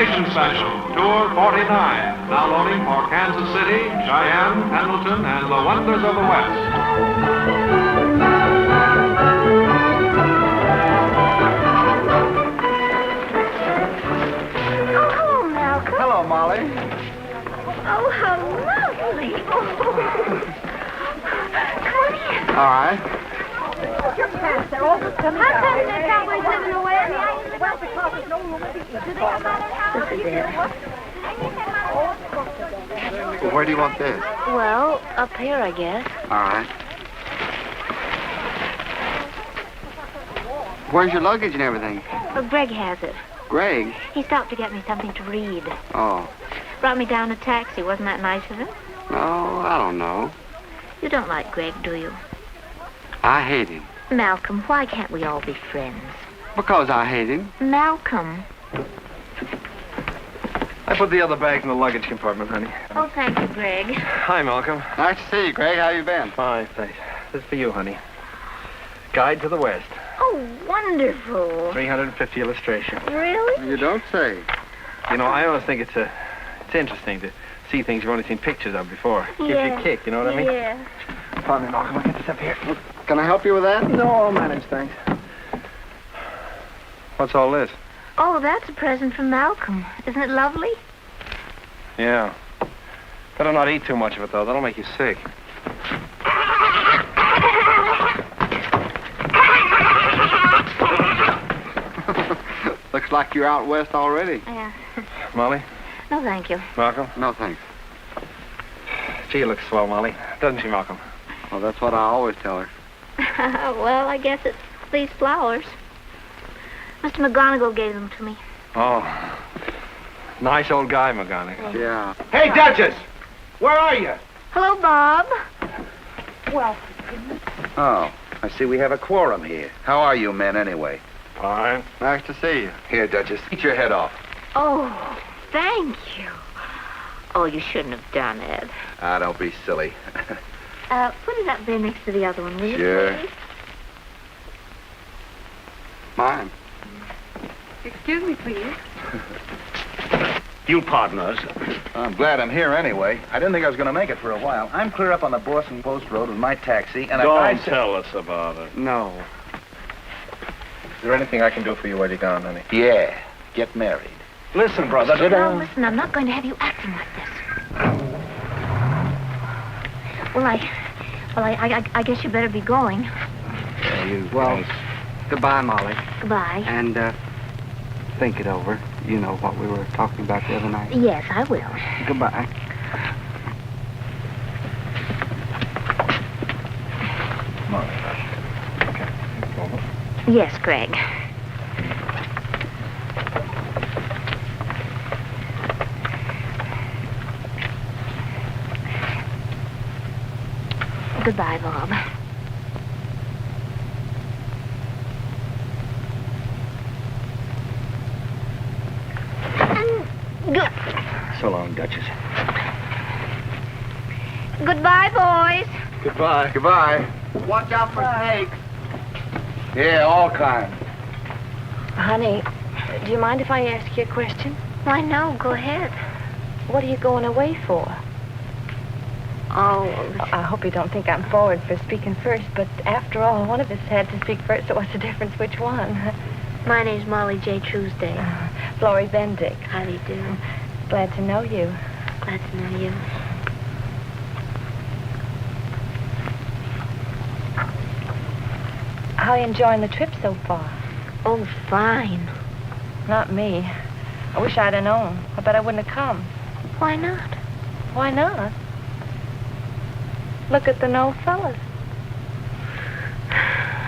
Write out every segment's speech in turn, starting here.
Vacation Special, Tour 49, now loading for Kansas City, Cheyenne, Pendleton, and the wonders of the West. Oh, hello, Malcolm. Hello, Molly. Oh, how lovely. Oh. Come on in. All right. How come the cowboys live in the West? Well, because there's no room. Do they come out of house? This is it. Well, where do you want this? Well, up here, I guess. All right. Where's your luggage and everything? Well, Greg has it. Greg? He stopped to get me something to read. Oh. Brought me down a taxi. Wasn't that nice of him? No, I don't know. You don't like Greg, do you? I hate him. Malcolm, why can't we all be friends? Because I hate him. Malcolm. I put the other bags in the luggage compartment, honey. Oh, thank you, Greg. Hi, Malcolm. Nice to see you, Greg. How you been? Fine, thanks. This is for you, honey. Guide to the West. Oh, wonderful. 350 illustration. Really? You don't say. You know, I always think it's interesting to see things you've only seen pictures of before. Gives you a kick, you know what I mean? Yeah. Pardon me, Malcolm. I'll get this up here. Can I help you with that? No, I'll manage, thanks. What's all this? Oh, that's a present from Malcolm. Isn't it lovely? Yeah. Better not eat too much of it, though. That'll make you sick. Looks like you're out west already. Yeah. Molly? No, thank you. Malcolm? No, thanks. She looks swell, Molly. Doesn't she, Malcolm? Well, that's what I always tell her. Well, I guess it's these flowers. Mr. McGonagall gave them to me. Oh. Nice old guy, McGonagall. Yeah. Hey, Duchess! Where are you? Hello, Bob. Well. Oh, I see we have a quorum here. How are you men, anyway? Fine. Nice to see you. Here, Duchess, eat your head off. Oh, thank you. Oh, you shouldn't have done it. Ah, don't be silly. Put it up there next to the other one, will you, Sure. please? Mine. Excuse me, please. You partners. I'm glad I'm here anyway. I didn't think I was going to make it for a while. I'm clear up on the Boston Post Road with my taxi, and Don't tell us about it. No. Is there anything I can do for you while you're gone, honey? Yeah, get married. Listen, brother. Now, listen, I'm not going to have you acting like this. Well, I guess you better be going. Well, goodbye, Molly. Goodbye. And, think it over. You know what we were talking about the other night. Yes, I will. Goodbye. Molly. Okay. Yes, Greg. Goodbye, Bob. So long, Duchess. Goodbye, boys. Goodbye. Goodbye. Watch out for snakes. Yeah, all kinds. Honey, do you mind if I ask you a question? Why, no, go ahead. What are you going away for? Oh, I hope you don't think I'm forward for speaking first, but after all, one of us had to speak first, so what's the difference which one? my name's Molly J. Truesdale. Florrie Bendick. How do you do? Glad to know you. Glad to know you. How are you enjoying the trip so far? Oh, fine. Not me. I wish I'd have known. I bet I wouldn't have come. Why not? Why not? Look at the no fellas.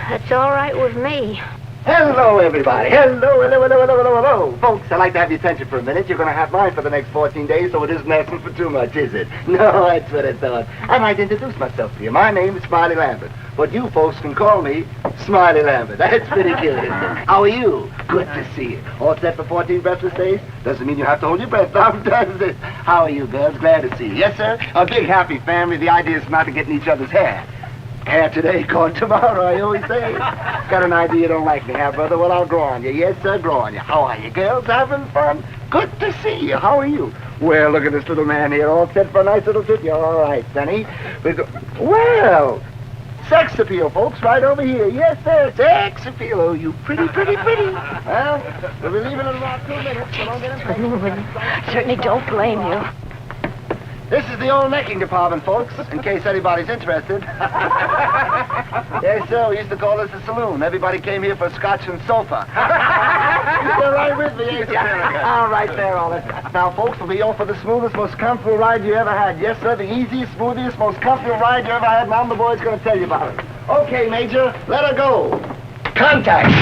That's all right with me. Hello, everybody. Hello. Folks, I'd like to have your attention for a minute. You're going to have mine for the next 14 days, so it isn't asking for too much, is it? No, that's what I thought. I'd like to introduce myself to you. My name is Smiley Lambert, but you folks can call me Smiley Lambert. That's pretty good, isn't it? How are you? Good to see you. All set for 14 breathless days? Doesn't mean you have to hold your breath, now, does it? How are you, girls? Glad to see you. Yes, sir? A big, happy family. The idea is not to get in each other's hair. Hair today, gone tomorrow, I always say. Got an idea you don't like me, huh, brother? Well, I'll grow on you. Yes, sir, grow on you. How are you, girls? Having fun? Good to see you. How are you? Well, look at this little man here, all set for a nice little trip. You're all right, Benny. Well, sex appeal, folks, right over here. Yes, sir, sex appeal. Oh, you pretty. Well, we'll be leaving in about 2 minutes, so don't get impatient. Certainly don't blame you. This is the old necking department, folks, in case anybody's interested. Yes, sir, we used to call this a saloon. Everybody came here for scotch and sofa. You're right with me, ain't you? All right there, all that. Now, folks, we'll be off for the smoothest, most comfortable ride you ever had. Yes, sir, the easiest, smoothest, most comfortable ride you ever had, and I'm the boy's going to tell you about it. Okay, Major, let her go. Contact.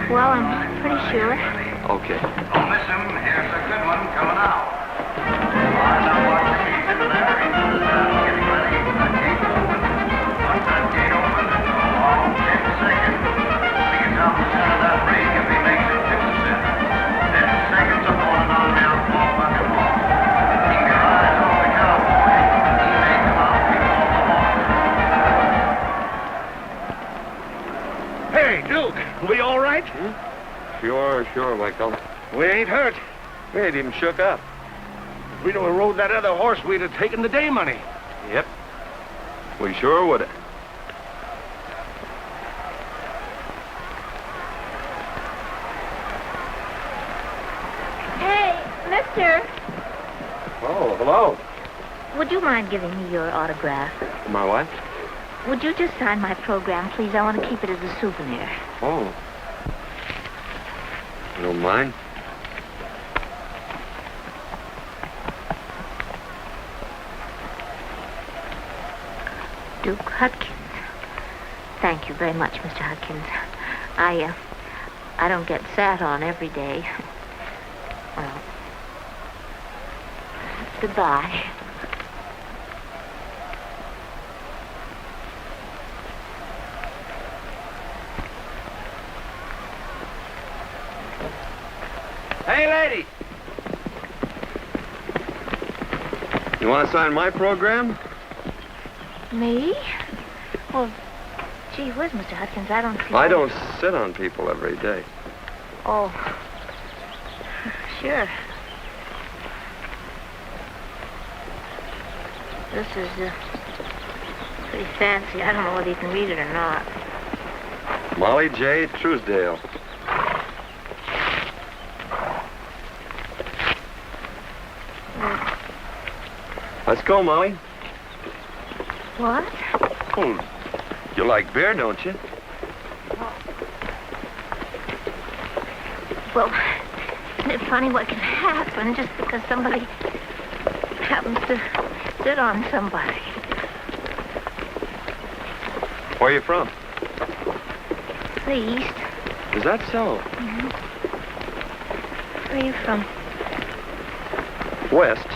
Well, I'm pretty sure. Okay. Don't miss him. Here's a good one coming out. Line up like the bees into there. He knows that. Getting ready. That gate open. Once that gate open, it's a long 10 seconds. He gets out the center of that ring if he makes it 50 cents. 10 seconds of holding on down for fucking long. Keep your sure, Michael. We ain't hurt. We ain't even shook up. If we'd have rode that other horse, we'd have taken the day money. Yep. We sure would have. Hey, mister, Oh, hello. would you mind giving me your autograph? My what? Would you just sign my program, please? I want to keep it as a souvenir. Oh. You don't mind? Duke Hudkins. Thank you very much, Mr. Hudkins. I don't get sat on every day. Well, goodbye. Hey, lady! You want to sign my program? Me? Well, gee whiz, Mr. Hudkins, I don't see... I don't sit on people every day. Oh, sure. This is pretty fancy. I don't know whether you can read it or not. Molly J. Truesdale. Let's go, Molly. What? Oh, you like beer, don't you? Well, isn't it funny what can happen just because somebody happens to sit on somebody? Where are you from? The East. Is that so? Mm-hmm. Where are you from? West.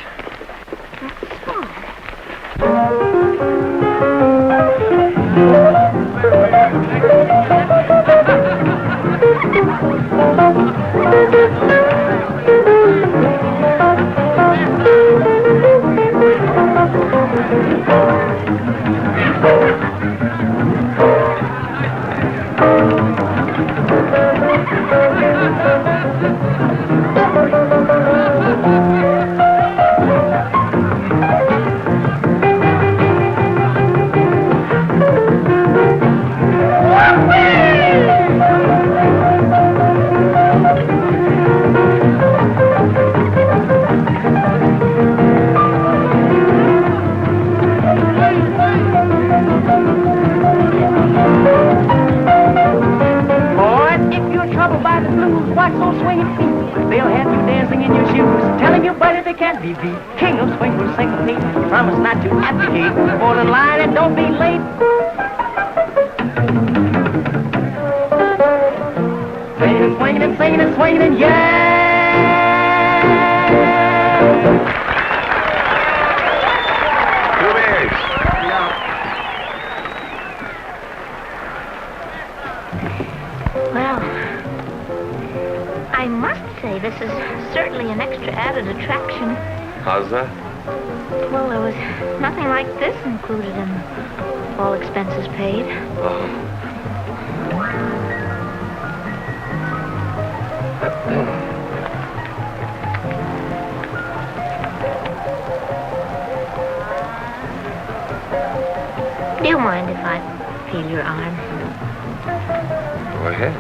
Promise not to abdicate. Fall in line and don't be late. Swinging and singing and swinging and yeah. Two beers. Well, I must say this is certainly an extra added attraction. How's that? Well, there was nothing like this included in all expenses paid. Do you mind if I feel your arm? Go ahead.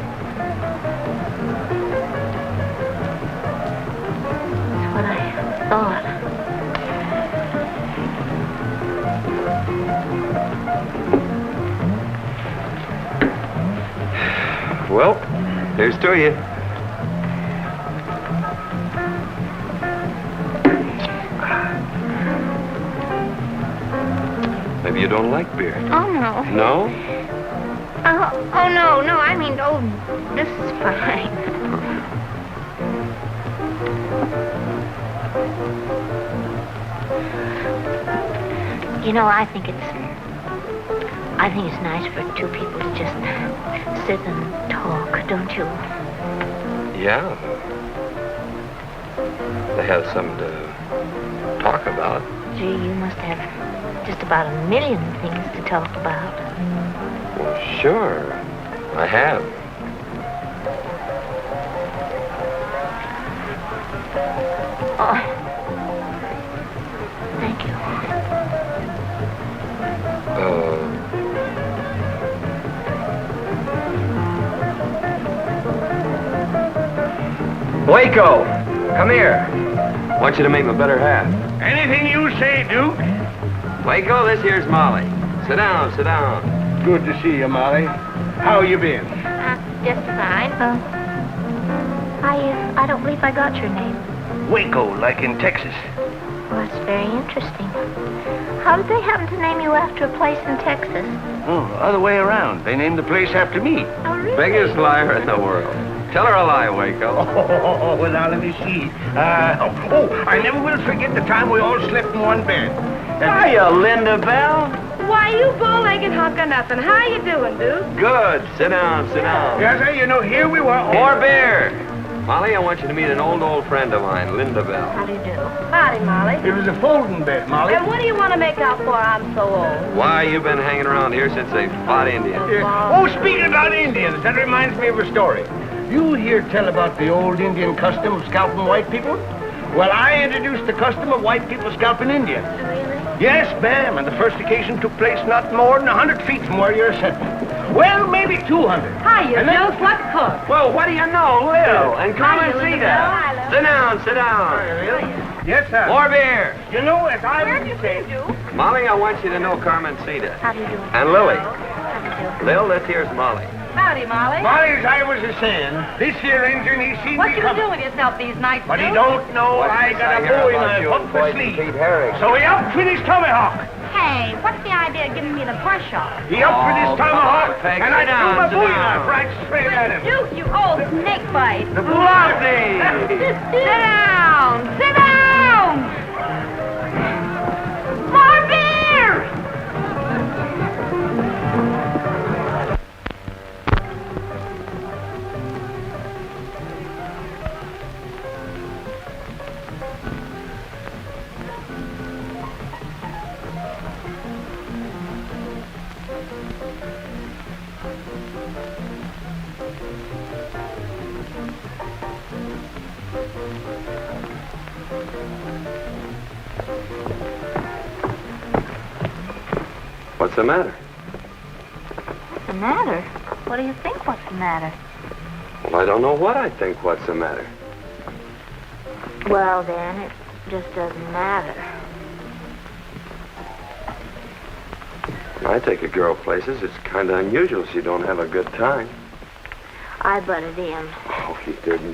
That's what I thought. Well, here's to you. Maybe you don't like beer. Oh, no. No? Oh, no, I mean, this is fine. You know, I think it's nice for two people to just sit and talk, don't you? Yeah. They have something to talk about. Gee, you must have just about a million things to talk about. Well, sure. I have. Oh. Thank you. Waco, come here. I want you to make my better half. Anything you say, Duke. Waco, this here's Molly. Sit down, sit down. Good to see you, Molly. How you been? Just fine. I don't believe I got your name. Waco, like in Texas. Well, that's very interesting. How did they happen to name you after a place in Texas? Oh, other way around. They named the place after me. Oh, really? Biggest liar in the world. Tell her a lie, Waco. Oh, well, now let me see. I never will forget the time we all slept in one bed. Hiya, Linda Bell. Why, you bow-legged hunk of nothing. How you doing, Duke? Good. Sit down, sit down. Yes, sir, you know, here we were. More beer. Molly, I want you to meet an old friend of mine, Linda Bell. How do you do? Howdy, Molly. It was a folding bed, Molly. And what do you want to make out for I'm so old? Why, you've been hanging around here since they fought Indians. Oh, speaking about Indians, that reminds me of a story. You hear tell about the old Indian custom of scalping white people? Well, I introduced the custom of white people scalping Indians. Really? Yes, ma'am, and the first occasion took place not more than 100 feet from where you're sitting. Well, maybe 200. Hiya, And then- Joe. What cook? Well, what do you know, Lil? And come Hiya, and see Linda that. Bell. Hi, Lil. Sit down, sit down. Yes, sir. More beer. You know, as I would say, Molly, I want you to know Carmencita. How do you do? And Lily. How do you do? Lil, this here's Molly. Howdy, Molly. Molly, as I was a-saying, this here engine, he seen What me you coming. doing with yourself these nights, But he Duke? don't know I got a bowie knife up my sleeve. So he up with his tomahawk. Hey, what's the idea of giving me the push off? He up with his tomahawk, Peg, and I sit threw down, my sit bowie down. knife right straight at him. Duke, you old snake bite. The Bloody! Sit down! Sit down! More beer! What's the matter? What's the matter? What do you think what's the matter? Well, I don't know what I think what's the matter. Well, then, it just doesn't matter. When I take a girl places, it's kind of unusual she don't have a good time. I butted in. Oh, you didn't.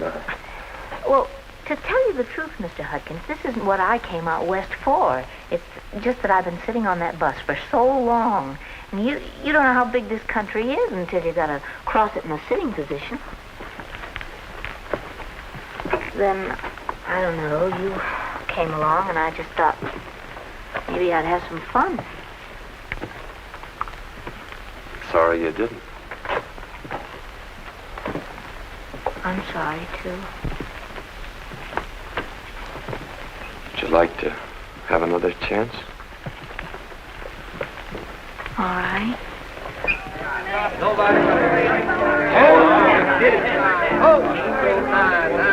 Well, to tell you the truth, Mr. Hudkins, this isn't what I came out west for. It's just that I've been sitting on that bus for so long. And you don't know how big this country is until you got to cross it in a sitting position. Then, I don't know, you came along and I just thought maybe I'd have some fun. Sorry you didn't. I'm sorry, too. Would you like to have another chance? All right.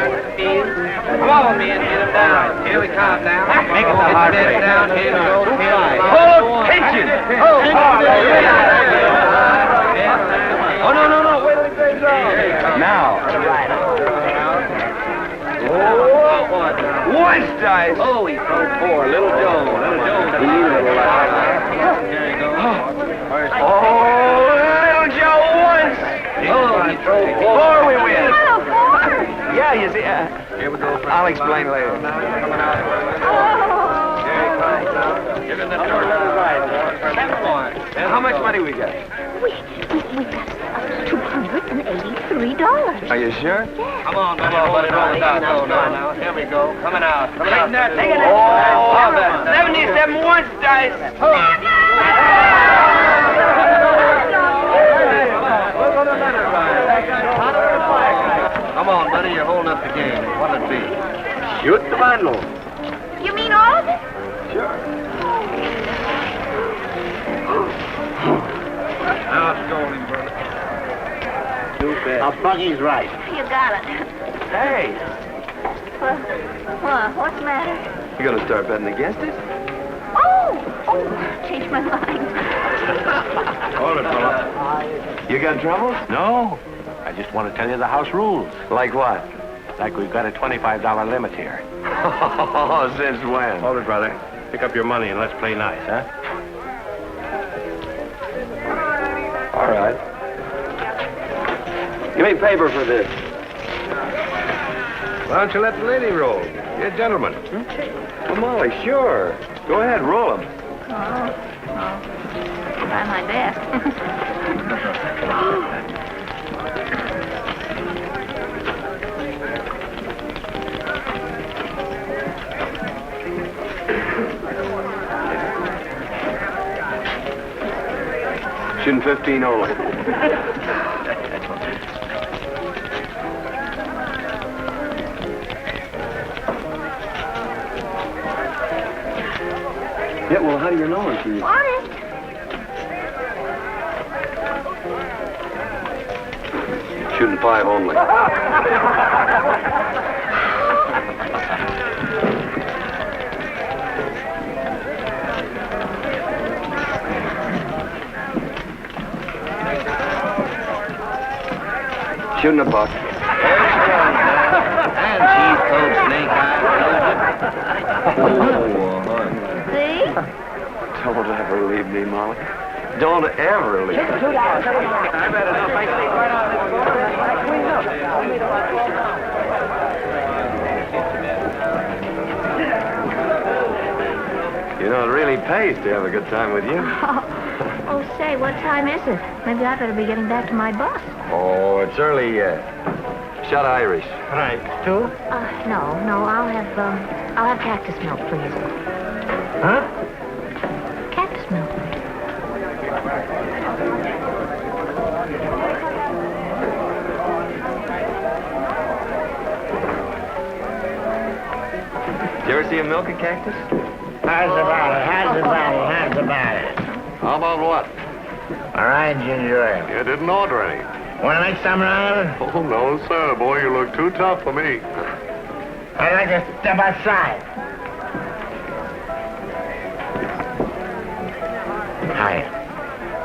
Come on, men, get him down. Here we come now. Make it the hard way. Down here, go. Hold tension. Oh, no. Wait till he brings off. Now. Once dice. Oh, he broke four. Little Joe. He needed a little life. There you go. Oh, little Joe once. Oh, he broke Four we win. Oh, four! Yeah, you see. Here we go. I'll explain later. Give him the door. 7-1. And how much money we got? We got $283. Are you sure? Come on, buddy. Hold it on down. Now. Here we go. Coming out. Take it. Oh, 77 once dice. Come on, buddy. You're holding up the game. What'll it be? Shoot the bundle. You mean all of it? Now it's going, brother. Buggy's right. You got it. Hey, What's the matter? You gonna start betting against us? Oh, changed my mind. Hold it, fella. You got trouble? No. I just want to tell you the house rules. Like what? Like we've got a $25 limit here. Oh, since when? Hold it, brother. Pick up your money and let's play nice, huh? All right. Give me paper for this. Why don't you let the lady roll? You're a gentleman. Well, Molly, sure. Go ahead, roll them. Try my best. Shooting 15 only. Yeah, well, how do you know if you... Honest. Shooting 5 only. Shooting a buck. And she's cold snake See? Don't ever leave me, Molly. Don't ever leave me. I better not make things right on this board. You know, it really pays to have a good time with you. Oh, say, what time is it? Maybe I better be getting back to my bus. Oh, it's early yet. Shot Irish. Right. 2? No, I'll have cactus milk, please. Huh? Cactus milk. Did you ever see a milky cactus? How's about it? How's about it? How about what? All right, ginger ale. You didn't order any. Want to make some around? Oh, no, sir. Boy, you look too tough for me. I'd like to step outside. Hiya.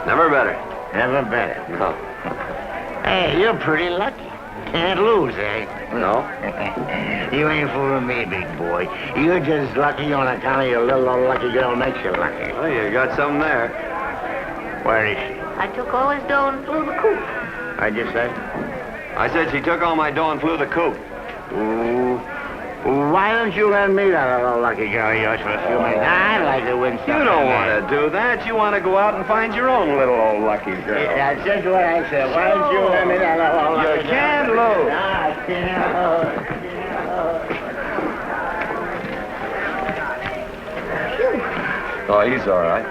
Never better. Never better. No. Hey, you're pretty lucky. Can't lose, eh? No. You ain't fooling me, big boy. You're just lucky on account of your little old lucky girl makes you lucky. Well, you got something there. Where is she? I took all his dough and flew the coop. What'd you say? I said she took all my dough and flew the coop. Ooh. Why don't you let me that little lucky girl of yours for a few minutes? I'd like to win something. You don't want to do that. You want to go out and find your own little old lucky girl. Yeah, that's just what I said. Why don't you let me that little lucky girl? You can't lose. I can't lose. Oh, he's all right.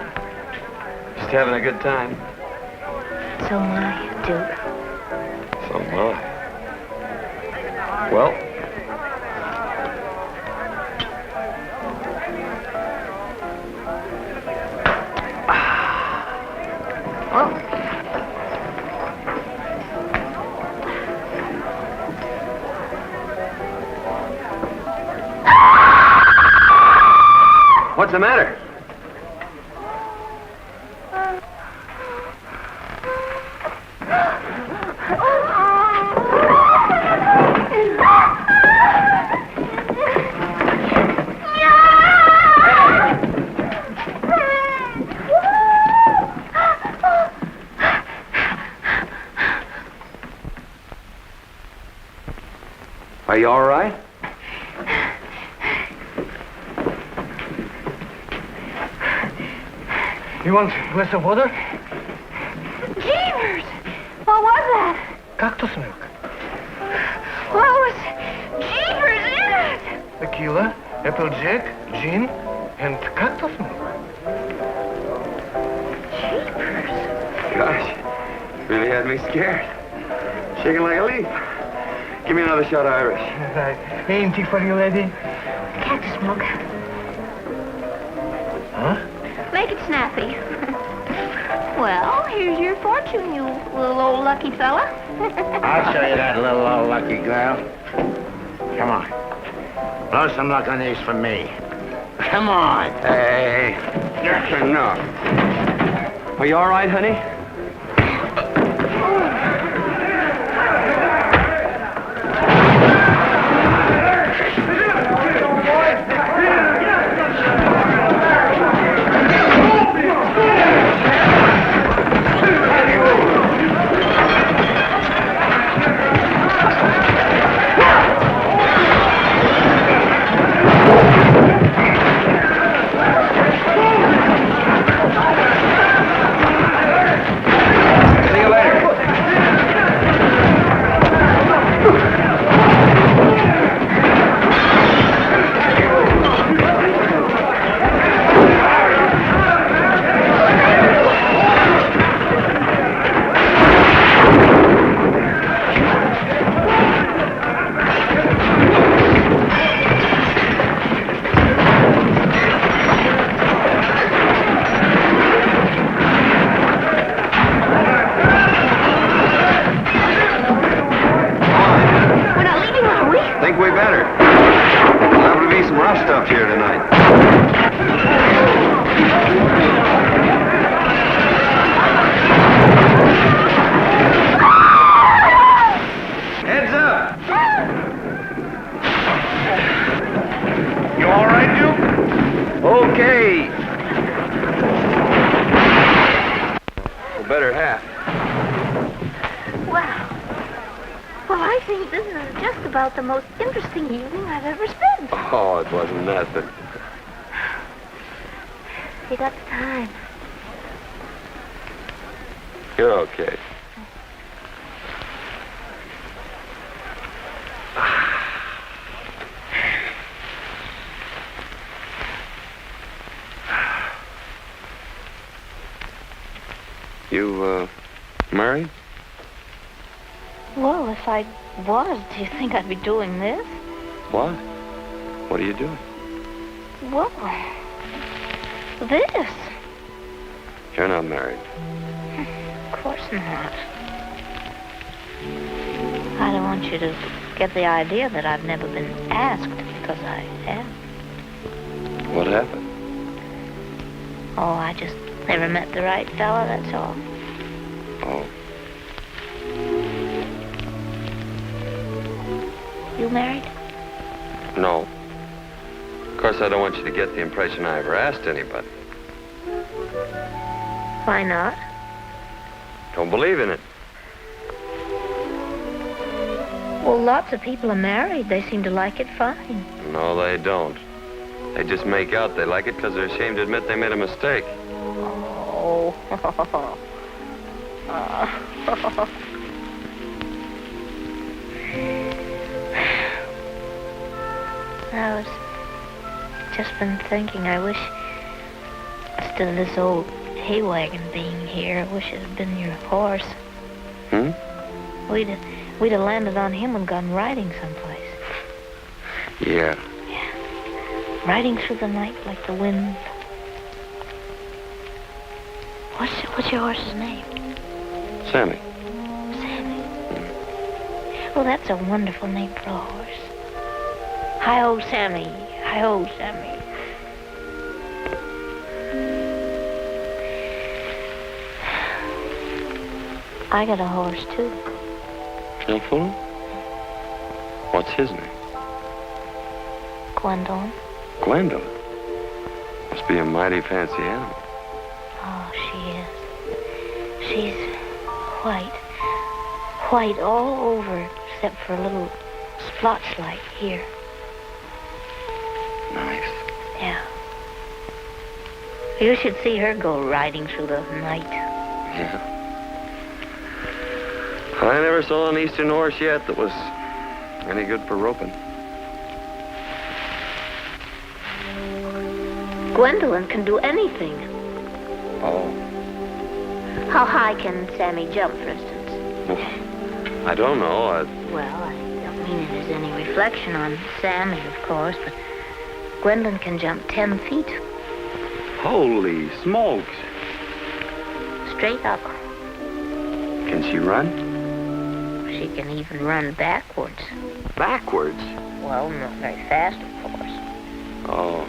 Just having a good time. So am I, Duke. So am I. Well, what's the matter? Are you all right? You want a glass of water? Jeepers! What was that? Cactus milk. What was Jeepers in it? Tequila, applejack, gin, and cactus milk. Gosh, really had me scared. Shaking like a leaf. Give me another shot of Irish. Right. Ain't tea for you, lady? Cactus milk. Huh? Make it snappy. Well, here's your fortune, you little old lucky fella. I'll show you that little old lucky girl. Come on. Blow some luck on these for me. Come on. Hey, that's enough. Are you all right, honey? Think we better. Liable to be some rough stuff here tonight. Heads up! You all right, Duke? Okay. The better half. Wow. Well, I think this is just about the most interesting evening I've ever spent. Oh, it wasn't nothing. You got the time. You're okay. You, married? Well, if I was, do you think I'd be doing this? What? What are you doing? Well, this. You're not married. Of course not. I don't want you to get the idea that I've never been asked, because I have. What happened? Oh, I just never met the right fella, that's all. Oh. You married? No. Of course, I don't want you to get the impression I ever asked anybody. Why not? Don't believe in it. Well, lots of people are married. They seem to like it fine. No, they don't. They just make out they like it because they're ashamed to admit they made a mistake. Oh. I was just been thinking, I wish, instead of this old hay wagon being here, I wish it had been your horse. Hmm? We'd have landed on him and gone riding someplace. Yeah. Yeah. Riding through the night like the wind. What's your horse's name? Sammy. Sammy. Well, that's a wonderful name for a horse. Hi-ho, Sammy. Hi-ho, Sammy. I got a horse, too. No fool? What's his name? Gwendolyn. Gwendolyn. Must be a mighty fancy animal. Oh, she is. She's white. White all over, except for little spots like here. Nice. Yeah. You should see her go riding through the night. Yeah. I never saw an eastern horse yet that was any good for roping. Gwendolyn can do anything. Oh. How high can Sammy jump, for instance? Well, I don't know. Well, I don't mean it as any reflection on Sammy, of course, but Gwendolyn can jump 10 feet. Holy smokes. Straight up. Can she run? She can even run backwards. Backwards? Well, not very fast, of course. Oh.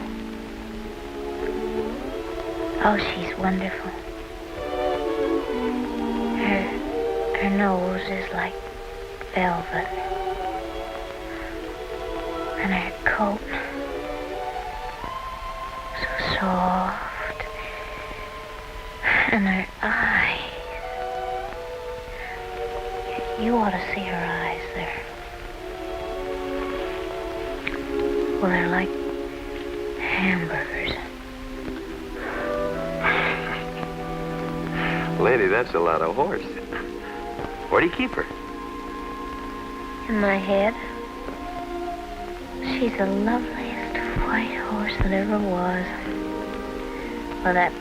Oh, she's wonderful. Her nose is like velvet. And her coat, so soft. And her eyes. You ought to see her eyes. Well, they're like hamburgers. Lady, that's a lot of horse. Where do you keep her? In my head. She's the loveliest white horse that ever was. Well, that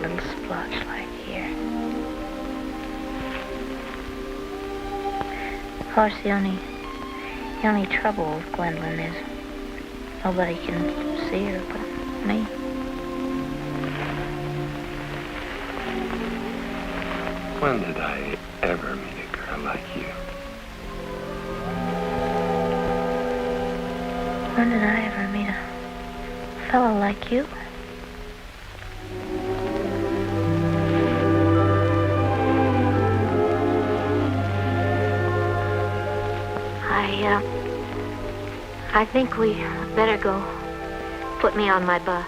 little splotch right here. Of course, the only trouble with Gwendolyn is nobody can see her but me. When did I ever meet a girl like you? When did I ever meet a fellow like you? I think we better go. Put me on my bus.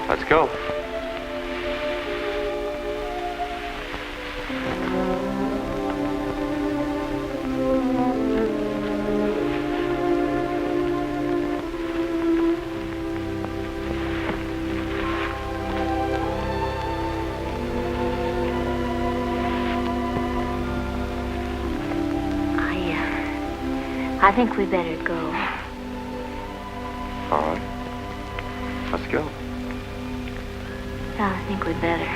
Let's go. I think we better go. All right. Let's go. Yeah, I think we better.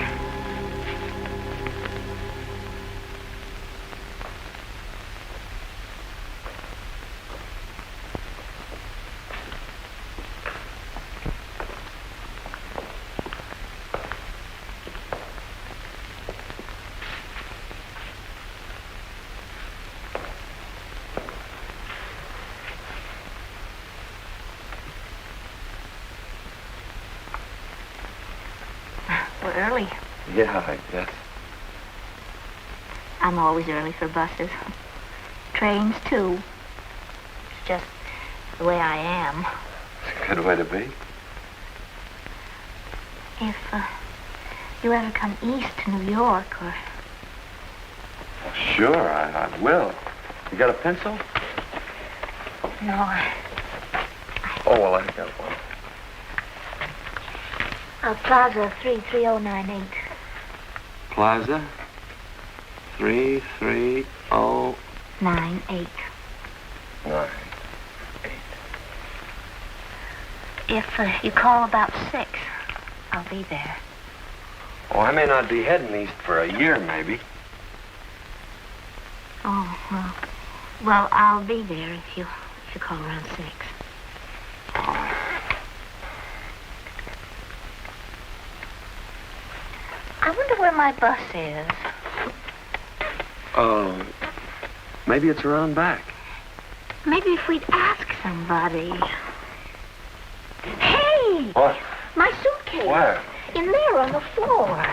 We're early. Yeah, I guess. I'm always early for buses. Trains, too. It's just the way I am. It's a good way to be. If you ever come east to New York, or... Sure, I will. You got a pencil? No, Oh, well, I got one. Plaza 33098. Plaza 330. 98. 9. If you call about 6, I'll be there. Oh, I may not be heading east for a year, maybe. Oh, well, I'll be there if you call around 6. I wonder where my bus is. Maybe it's around back. Maybe if we'd ask somebody. Hey! What? My suitcase. Where? In there on the floor.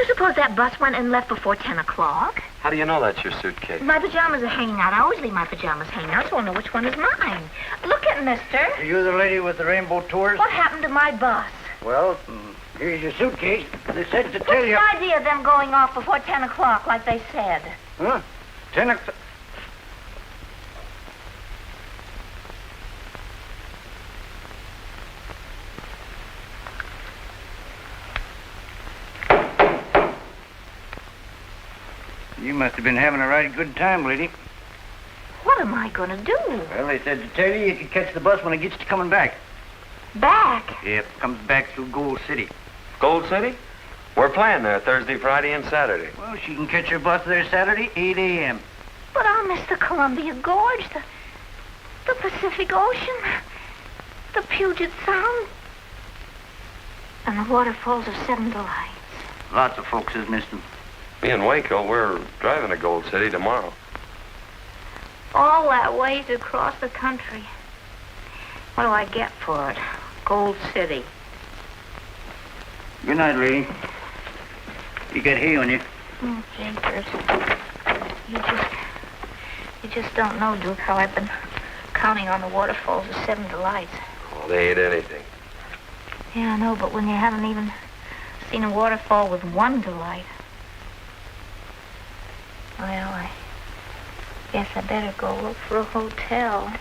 Suppose that bus went and left before 10 o'clock? How do you know that's your suitcase? My pajamas are hanging out. I always leave my pajamas hanging out, so I know which one is mine. Look at mister. Are you the lady with the rainbow tours? What happened to my bus? Well, here's your suitcase. They said to tell you... What's the idea of them going off before 10 o'clock, like they said? Huh? 10 o'clock... You must have been having a right good time, lady. What am I going to do? Well, they said to tell you can catch the bus when it gets to coming back. Back? Yep, comes back through Gold City. Gold City? We're playing there Thursday, Friday, and Saturday. Well, she can catch her bus there Saturday, 8 a.m. But I'll miss the Columbia Gorge, the Pacific Ocean, the Puget Sound, and the waterfalls of Seven Delights. Lots of folks has missed them. Me and Waco, we're driving to Gold City tomorrow. All that way to cross the country. What do I get for it? Gold City. Good night, lady. You got hay on you. Oh, jeepers. You just don't know, Duke, how I've been counting on the waterfalls of Seven Delights. Well, they ain't anything. Yeah, I know, but when you haven't even seen a waterfall with one delight. Well, I guess I better go look for a hotel.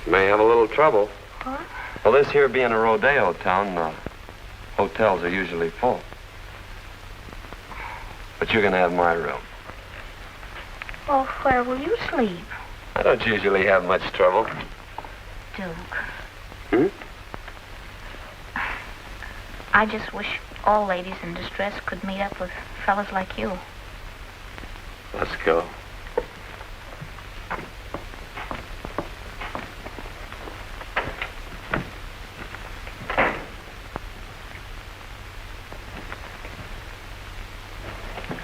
You may have a little trouble. What? Well, this here being a rodeo town, hotels are usually full. But you're gonna have my room. Well, where will you sleep? I don't usually have much trouble. Duke. Hmm? I just wish all ladies in distress could meet up with fellas like you. Let's go.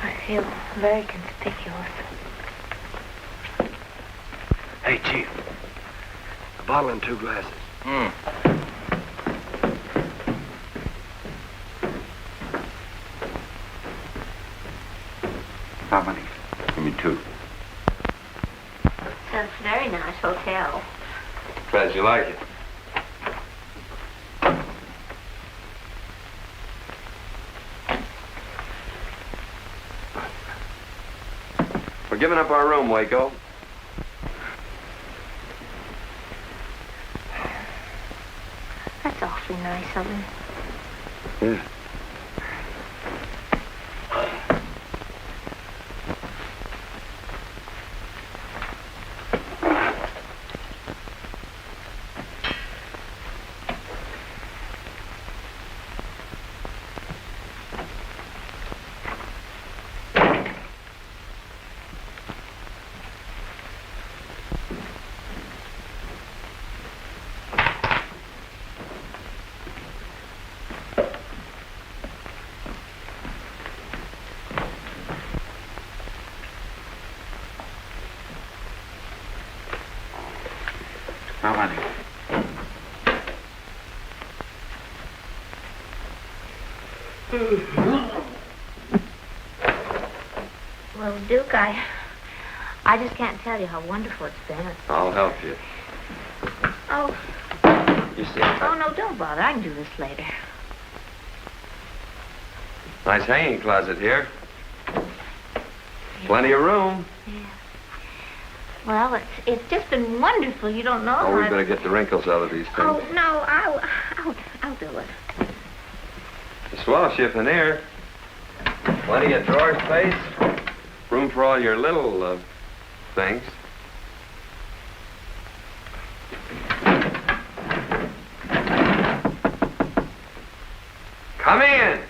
I feel very conspicuous. Hey, Chief. A bottle and 2 glasses. How many? Give me 2. It's a very nice hotel. Glad you like it. We're giving up our room, Waco. That's awfully nice of him. Yeah. How many? Well, Duke, I just can't tell you how wonderful it's been. I'll help you. Oh. You see? Oh, no, don't bother. I can do this later. Nice hanging closet here. Plenty of room. Yeah. Well, it's just been wonderful. You don't know. Oh, we better get the wrinkles out of these things. Oh, no, I'll do it. A swell chiffonier. Plenty of drawer space. Room for all your little, things. Come in.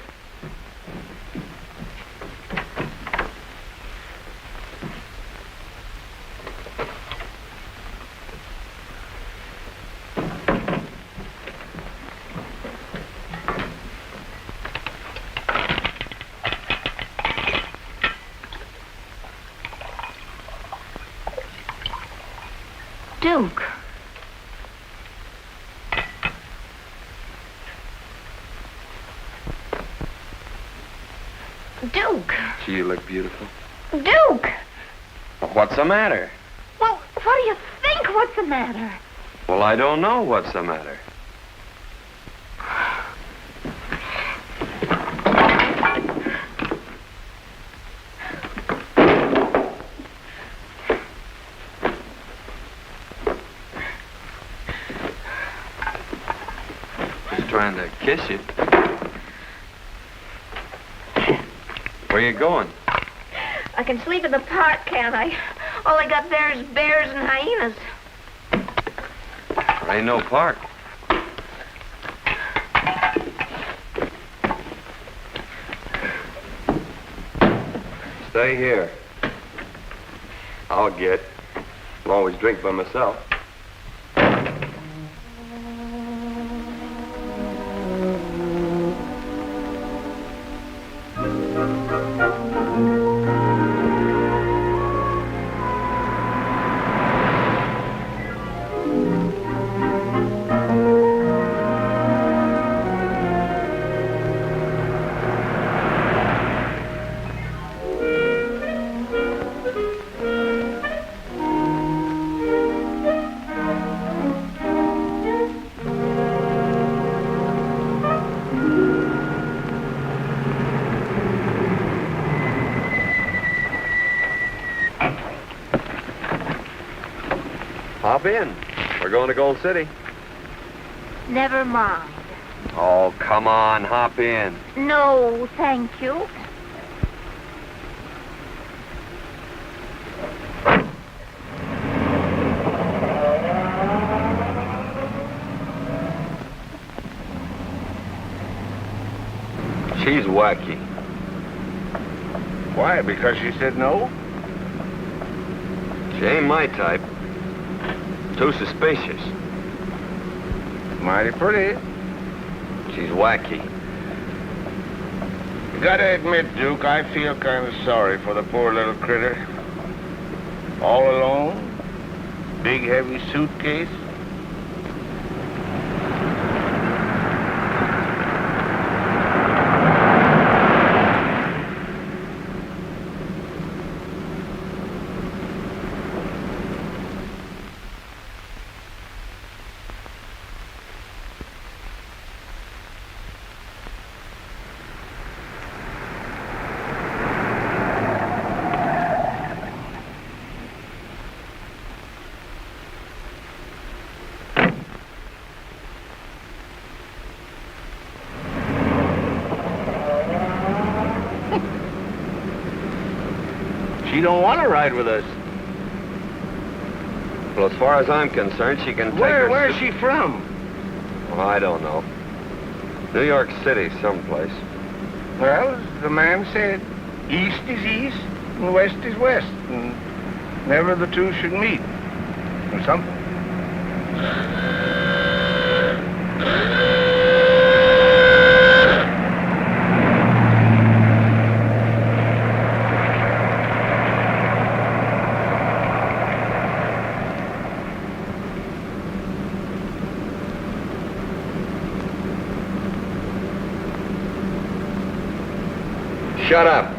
Duke. Duke. Gee, you look beautiful. Duke! Well, what's the matter? Well, what do you think? What's the matter? Well, I don't know what's the matter. Just trying to kiss you. Where you going? I can sleep in the park, can't I? All I got there is bears and hyenas. There ain't no park. Stay here. I'll get. I'll always drink by myself. Hop in. We're going to Gold City. Never mind. Oh, come on, hop in. No, thank you. She's wacky. Why? Because she said no? She ain't my type. Too suspicious. Mighty pretty. She's wacky. You gotta admit, Duke, I feel kind of sorry for the poor little critter. All alone, big heavy suitcase. She don't want to ride with us. Well, as far as I'm concerned, she can take her... Where's she from? Well, I don't know. New York City, someplace. Well, as the man said, east is east and west is west, and never the two should meet, or something. Shut up.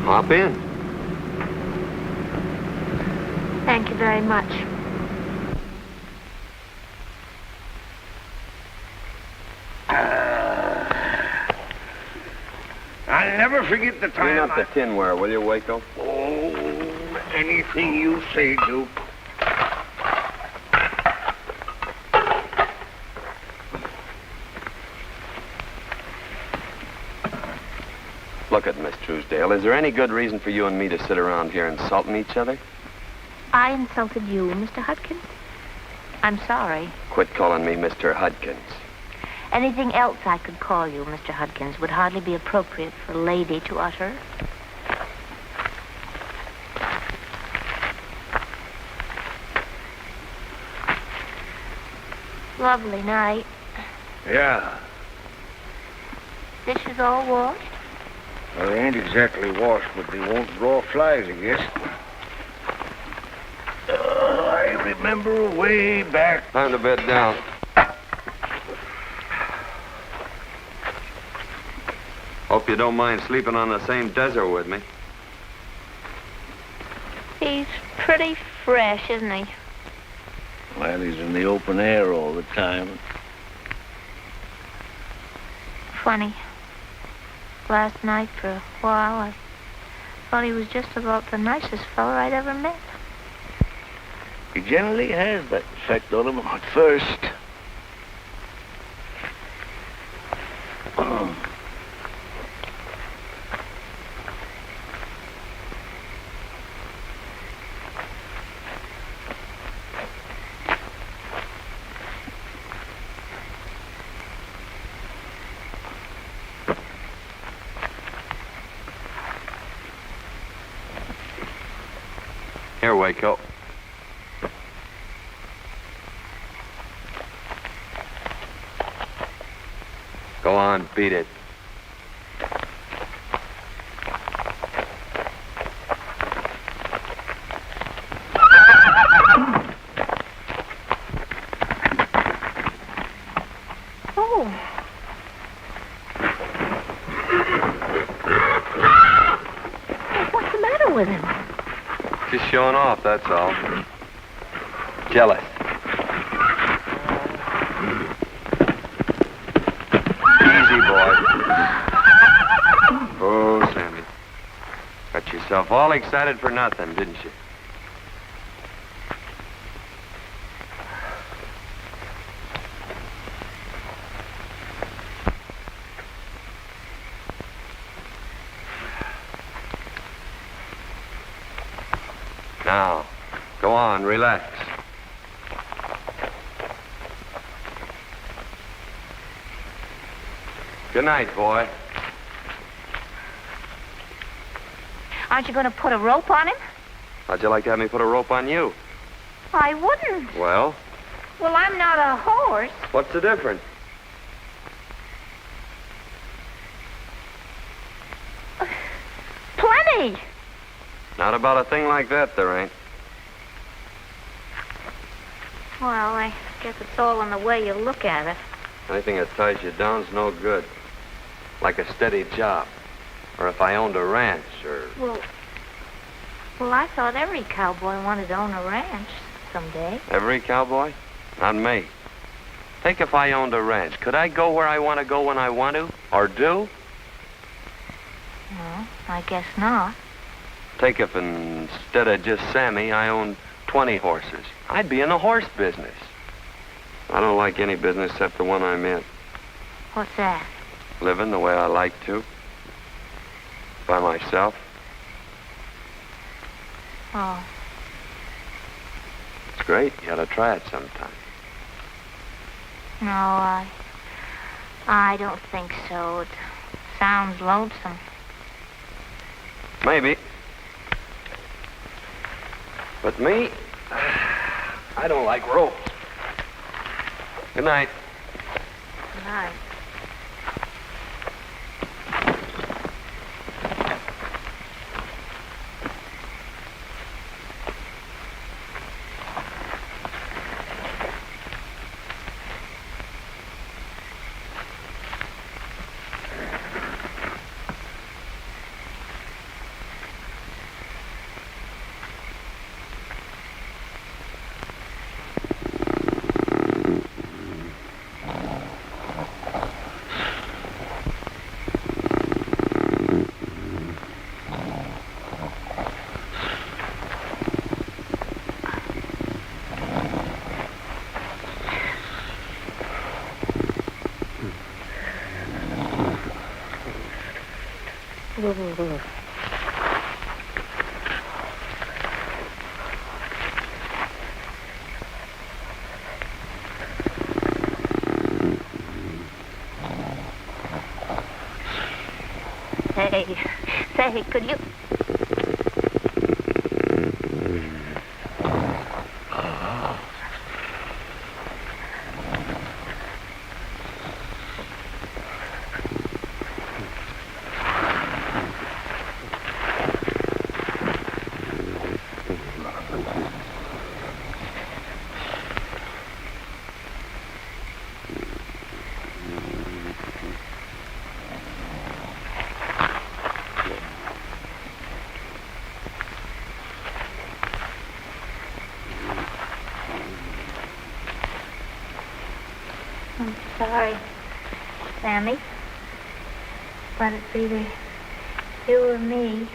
Hop in. Thank you very much. I'll never forget the time. Clean up the tinware, will you, Waco? Oh, anything you say, Duke. Look at Miss Truesdale. Is there any good reason for you and me to sit around here insulting each other? I insulted you, Mr. Hudkins. I'm sorry. Quit calling me Mr. Hudkins. Anything else I could call you, Mr. Hudkins, would hardly be appropriate for a lady to utter. Lovely night. Yeah. Dishes all washed? Well, they ain't exactly washed, but they won't draw flies, I guess. I remember way back. Time to bed down. Hope you don't mind sleeping on the same desert with me. He He's pretty fresh, isn't he? Well, he's in the open air all the time. Funny. Last night, for a while, I thought he was just about the nicest fella I'd ever met. He generally has that effect on him at first. Here, Waco. Go on, beat it. Oh. What's the matter with him? Just showing off, that's all. Jealous. Easy, boy. Oh, Sammy. Got yourself all excited for nothing, didn't you? Now, go on, relax. Good night, boy. Aren't you going to put a rope on him? How'd you like to have me put a rope on you? I wouldn't. Well, Well, I'm not a horse. what's the difference? Plenty. Not about a thing like that, there ain't. Well, I guess it's all in the way you look at it. Anything that ties you down's no good. Like a steady job. Or if I owned a ranch, or... Well, I thought every cowboy wanted to own a ranch someday. Every cowboy? Not me. Think if I owned a ranch. Could I go where I want to go when I want to? Or do? Well, I guess not. Take if instead of just Sammy, I owned 20 horses. I'd be in the horse business. I don't like any business except the one I'm in. What's that? Living the way I like to. By myself. Oh. It's great. You ought to try it sometime. No, I don't think so. It sounds lonesome. Maybe. But me, I don't like ropes. Good night. Good night. Say, could you... sorry, Sammy. But it's either you or me.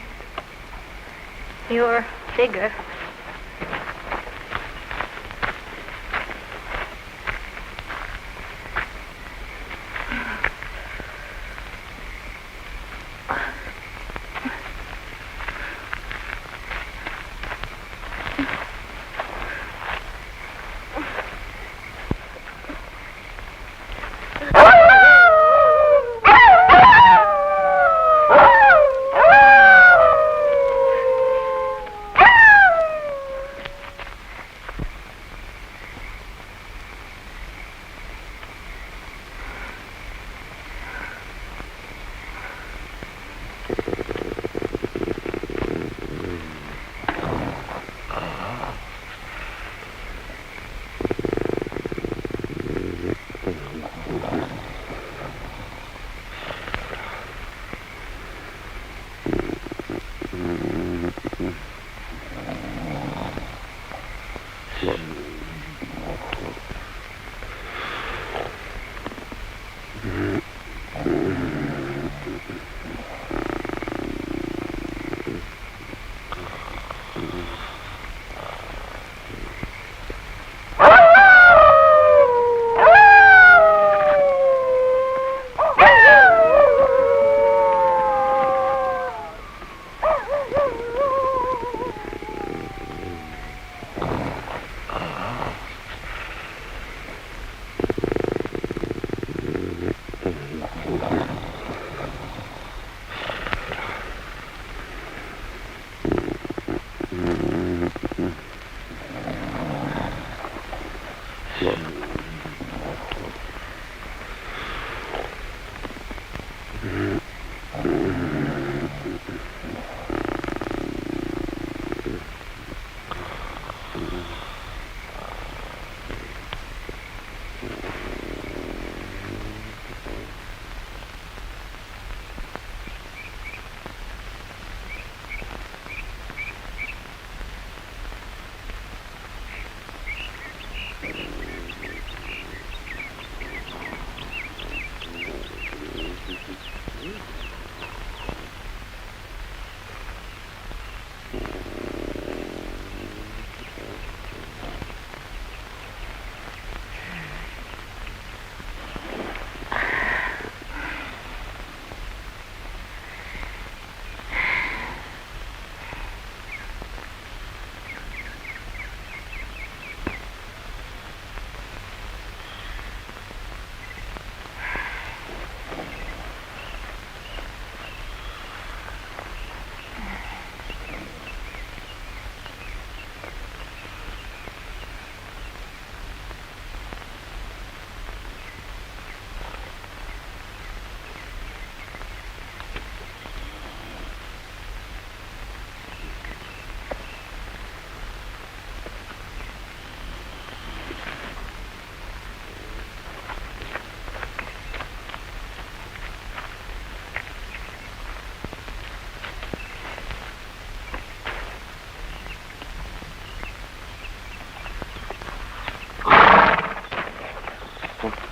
You're bigger.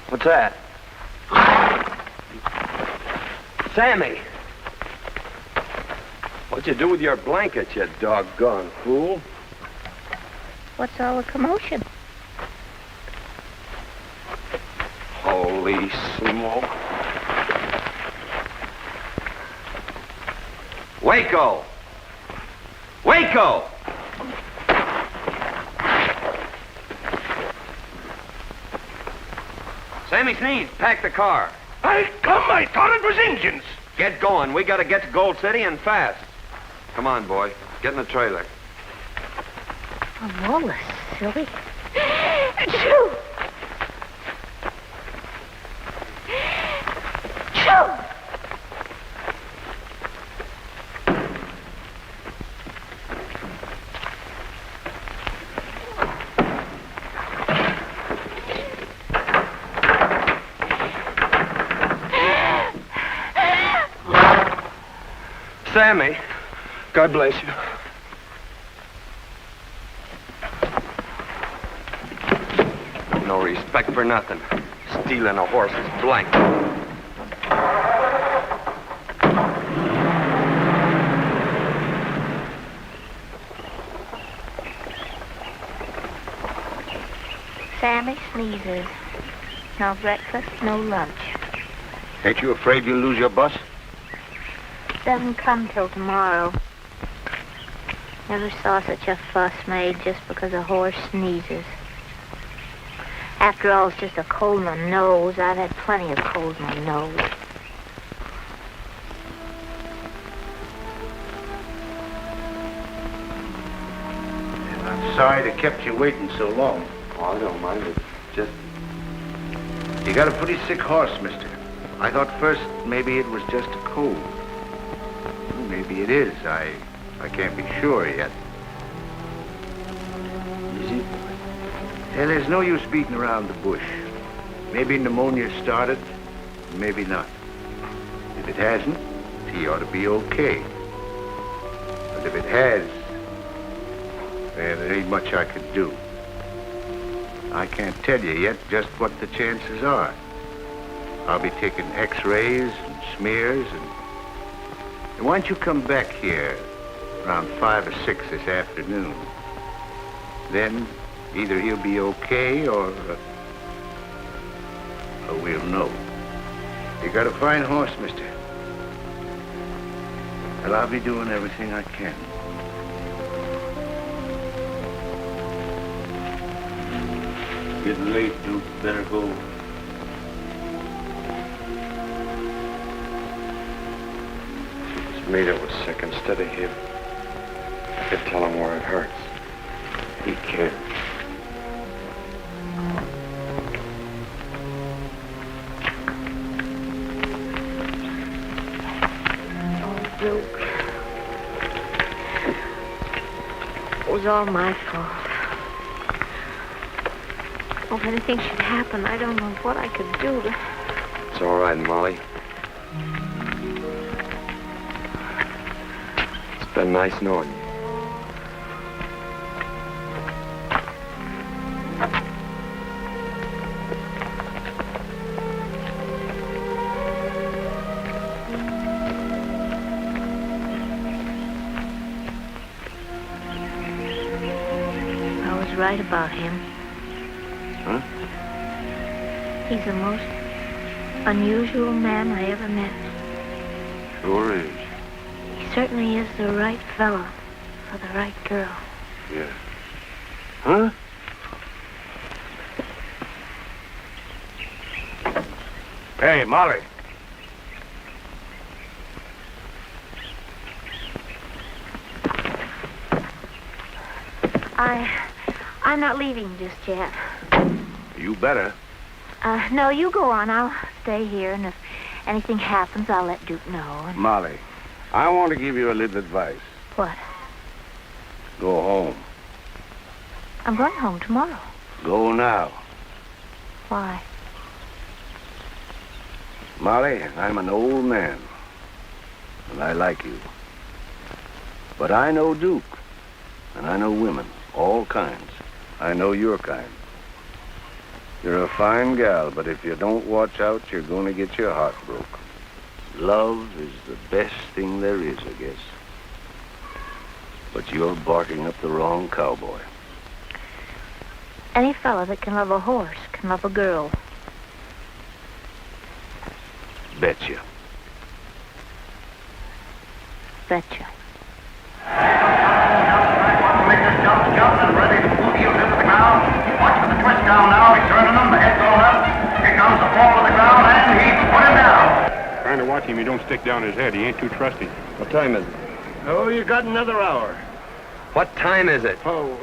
What's that? Sammy! What'd you do with your blanket, you doggone fool? What's all the commotion? Holy smoke. Waco! Waco! Sammy Sneed, pack the car. I thought it was Indians. Get going. We gotta get to Gold City and fast. Come on, boy. Get in the trailer. Oh, Wallace, silly. Achoo! Achoo! Sammy, God bless you. No respect for nothing. Stealing a horse is blank. Sammy sneezes. No breakfast, no lunch. Ain't you afraid you'll lose your bus? Doesn't come till tomorrow. Never saw such a fuss made just because a horse sneezes. After all, it's just a cold in the nose. I've had plenty of colds in the nose. I'm sorry to kept you waiting so long. Oh, I don't mind it. Just... You got a pretty sick horse, mister. I thought first maybe it was just a cold. Well, maybe it is. I can't be sure yet. Easy. Yeah, there's no use beating around the bush. Maybe pneumonia started, maybe not. If it hasn't, he ought to be okay. But if it has, then there ain't much I could do. I can't tell you yet just what the chances are. I'll be taking x-rays and smears and why don't you come back here around 5 or 6 this afternoon? Then either he'll be okay or we'll know. You got a fine horse, mister. And I'll be doing everything I can. Getting late, Duke. Better go. If it was me that was sick instead of him, I could tell him where it hurts. He can't. Duke. It was all my fault. Oh, if anything should happen, I don't know what I could do to... It's all right, Molly. It's been nice knowing you. I was right about him. Huh? He's the most unusual man I ever met. Sure is. He certainly is the right fellow for the right girl. Yeah. Huh? Hey, Molly. I'm not leaving just yet. You better. No, you go on. I'll stay here, and if anything happens, I'll let Duke know. And... Molly, I want to give you a little advice. What? Go home. I'm going home tomorrow. Go now. Why? Molly, I'm an old man, and I like you. But I know Duke, and I know women, all kinds. I know your kind. You're a fine gal, but if you don't watch out, you're going to get your heart broke. Love is the best thing there is, I guess. But you're barking up the wrong cowboy. Any fella that can love a horse can love a girl. Betcha. Betcha. Jump and ready to move heels into the ground. Watch for the twist down now. He's turning them. The head's going up. Here comes the fall to the ground, and he's put him down. Trying to watch him, you don't stick down his head. He ain't too trusty. What time is it? Oh, you got another hour. What time is it? 10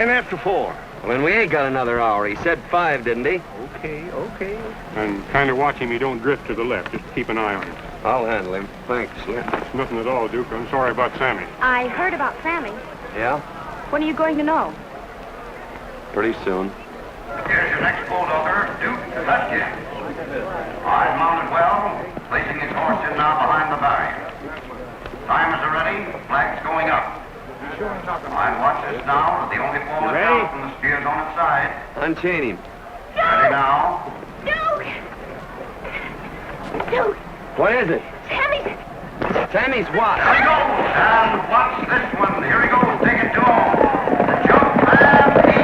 after 4. Well, then we ain't got another hour. He said 5, didn't he? Okay. And kind of watch him, he don't drift to the left. Just keep an eye on him. I'll handle him. Thanks. It's nothing at all, Duke. I'm sorry about Sammy. I heard about Sammy. Yeah? When are you going to know? Pretty soon. Here's your next bulldogger, Duke Hutchins. Eyes mounted well, placing his horse in now behind the barrier. Timers are ready, flag's going up. Line watch this now. The only ball that's out from the spear's on its side. Unchain him. Ready now. Duke! Duke! What is it? Sammy! Sammy's what? There he goes. And watch this one. Here he goes. Take it to him. The jump and he...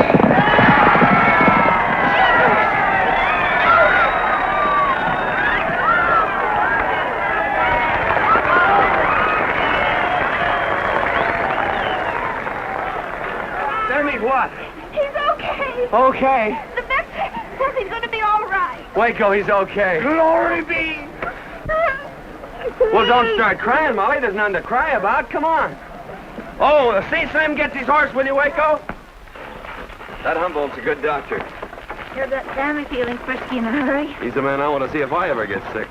Sammy's what? He's okay. Okay. The vet says he's going to be all right. Waco, he's okay. Glory be. Well, don't start crying, Molly. There's nothing to cry about. Come on. Oh, see Slim gets his horse, will you, Waco? That Humboldt's a good doctor. You've got Sammy feeling frisky in a hurry. He's the man I want to see if I ever get sick.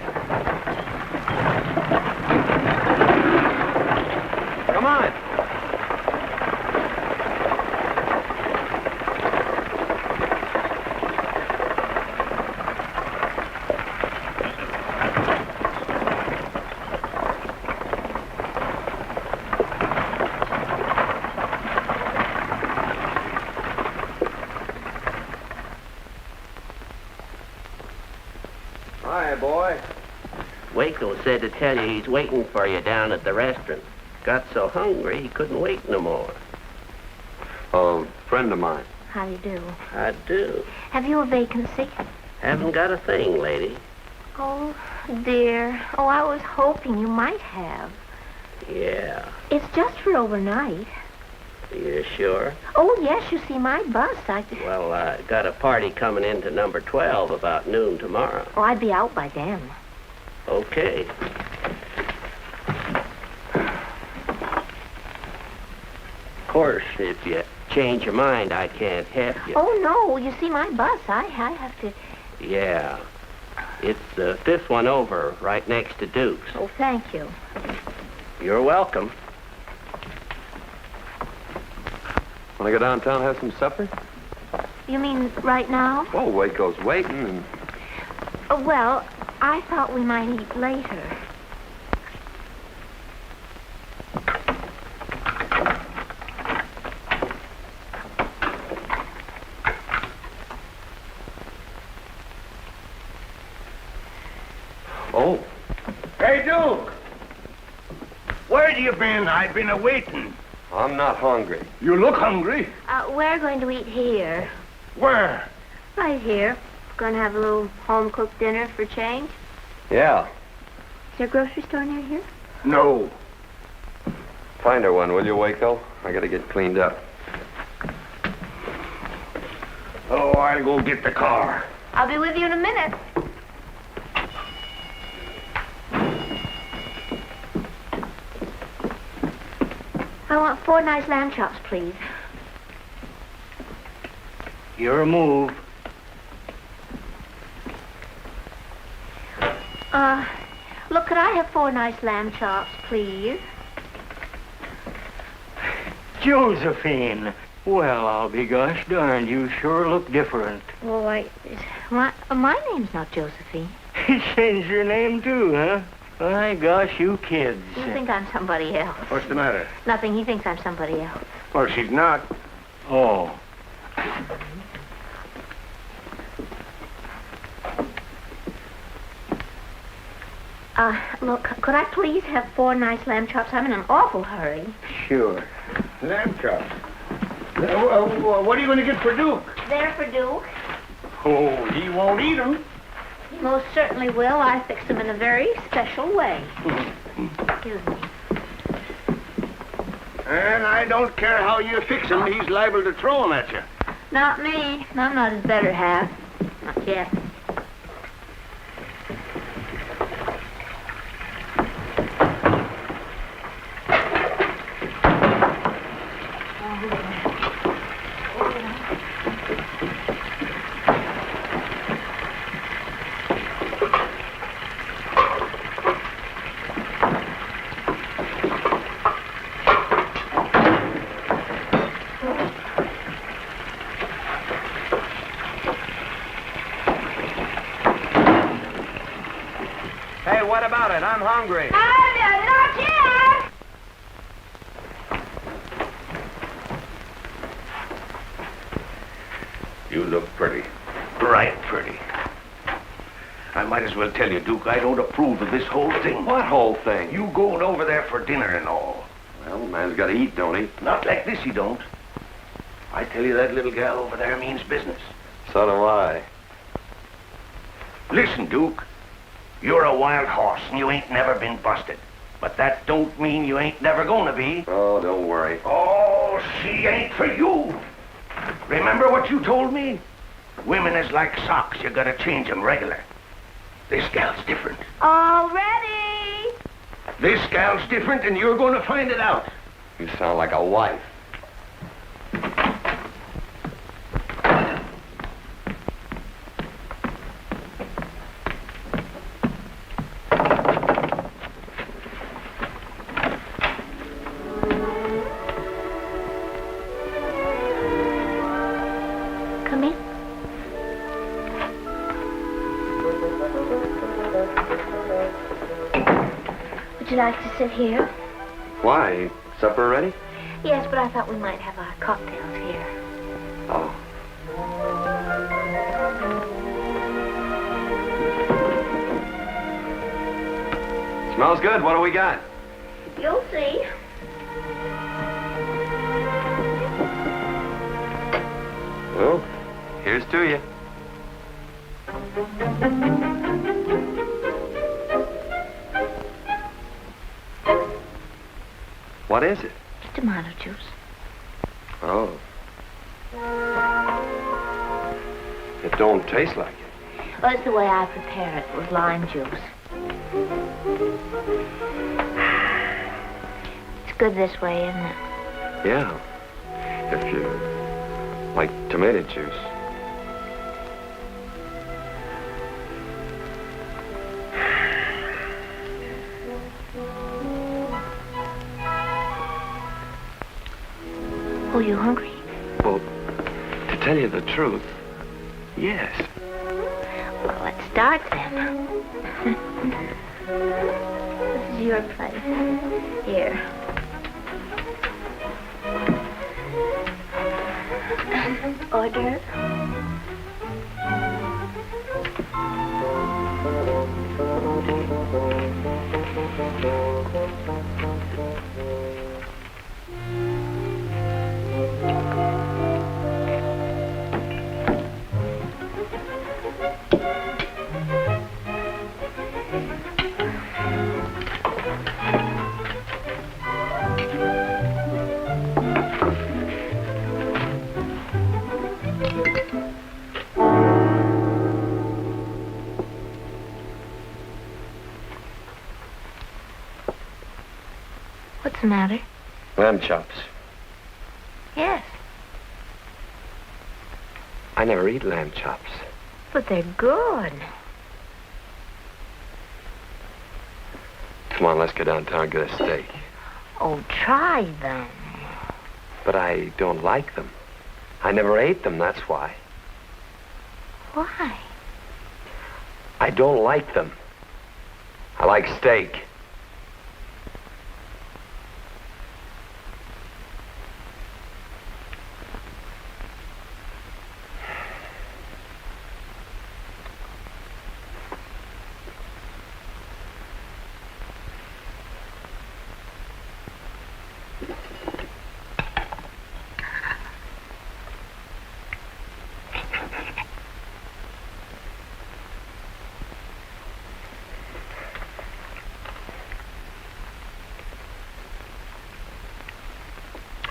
Come on. Hi, boy. Waco said to tell you he's waiting for you down at the restaurant. Got so hungry he couldn't wait no more. Oh, friend of mine. How do you do? I do. Have you a vacancy? Haven't got a thing, lady. Oh, dear. Oh, I was hoping you might have. Yeah. It's just for overnight. You sure? Oh, yes, you see, my bus, Well, I got a party coming into number 12 about noon tomorrow. Oh, I'd be out by then. Okay. Of course, if you change your mind, I can't help you. Oh, no, you see, my bus, I have to... Yeah. It's the fifth one over, right next to Duke's. Oh, thank you. You're welcome. Want to go downtown and have some supper? You mean right now? Oh, Waco's waiting and... Well, I thought we might eat later. Oh. Hey, Duke! Where you been? I've been a-waiting. I'm not hungry. You look hungry. We're going to eat here. Where? Right here. Going to have a little home-cooked dinner for change. Yeah. Is there a grocery store near here? No. Find her one, will you, Waco? I gotta get cleaned up. Oh, I'll go get the car. I'll be with you in a minute. I want 4 nice lamb chops, please. Your move. Look, could I have 4 nice lamb chops, please? Josephine. Well, I'll be gosh darned. You sure look different. Well, my name's not Josephine. He changed your name, too, huh? My gosh, you kids. You think I'm somebody else. What's the matter? Nothing. He thinks I'm somebody else. Well, she's not. Oh. Look, could I please have 4 nice lamb chops? I'm in an awful hurry. Sure. Lamb chops. What are you going to get for Duke? There for Duke. Oh, he won't eat them. He most certainly will. I fixed them in a very special way. Excuse me. And I don't care how you fix him, he's liable to throw them at you. Not me. I'm not his better half. Not yet. Hey, what about it? I'm hungry. Not yet. You look pretty. Right pretty. I might as well tell you, Duke, I don't approve of this whole thing. What whole thing? You going over there for dinner and all. Well, man's got to eat, don't he? Not like this, he don't. I tell you, that little gal over there means business. So do I. Listen, Duke. You're a wild horse, and you ain't never been busted. But that don't mean you ain't never gonna be. Oh, don't worry. Oh, she ain't for you. Remember what you told me? Women is like socks. You gotta change 'em regular. This gal's different. All ready. This gal's different, and you're gonna find it out. You sound like a wife. Come in. Would you like to sit here? Why? Supper ready? Yes, but I thought we might have our cocktails here. Oh. Smells good. What do we got? You'll see. Well, here's to you. What is it? Tomato juice. Oh. It don't taste like it. Well, it's the way I prepare it with lime juice. It's good this way, isn't it? Yeah. If you like tomato juice. Oh, you hungry? Well, to tell you the truth, yes. Well, let's start then. This is your place. Here. Orders? What's the matter? Lamb chops. Yes, I never eat lamb chops. but they're good. Come on, let's go downtown and get a steak. Oh, try them. But I don't like them. I never ate them, that's why. Why? I don't like them. I like steak.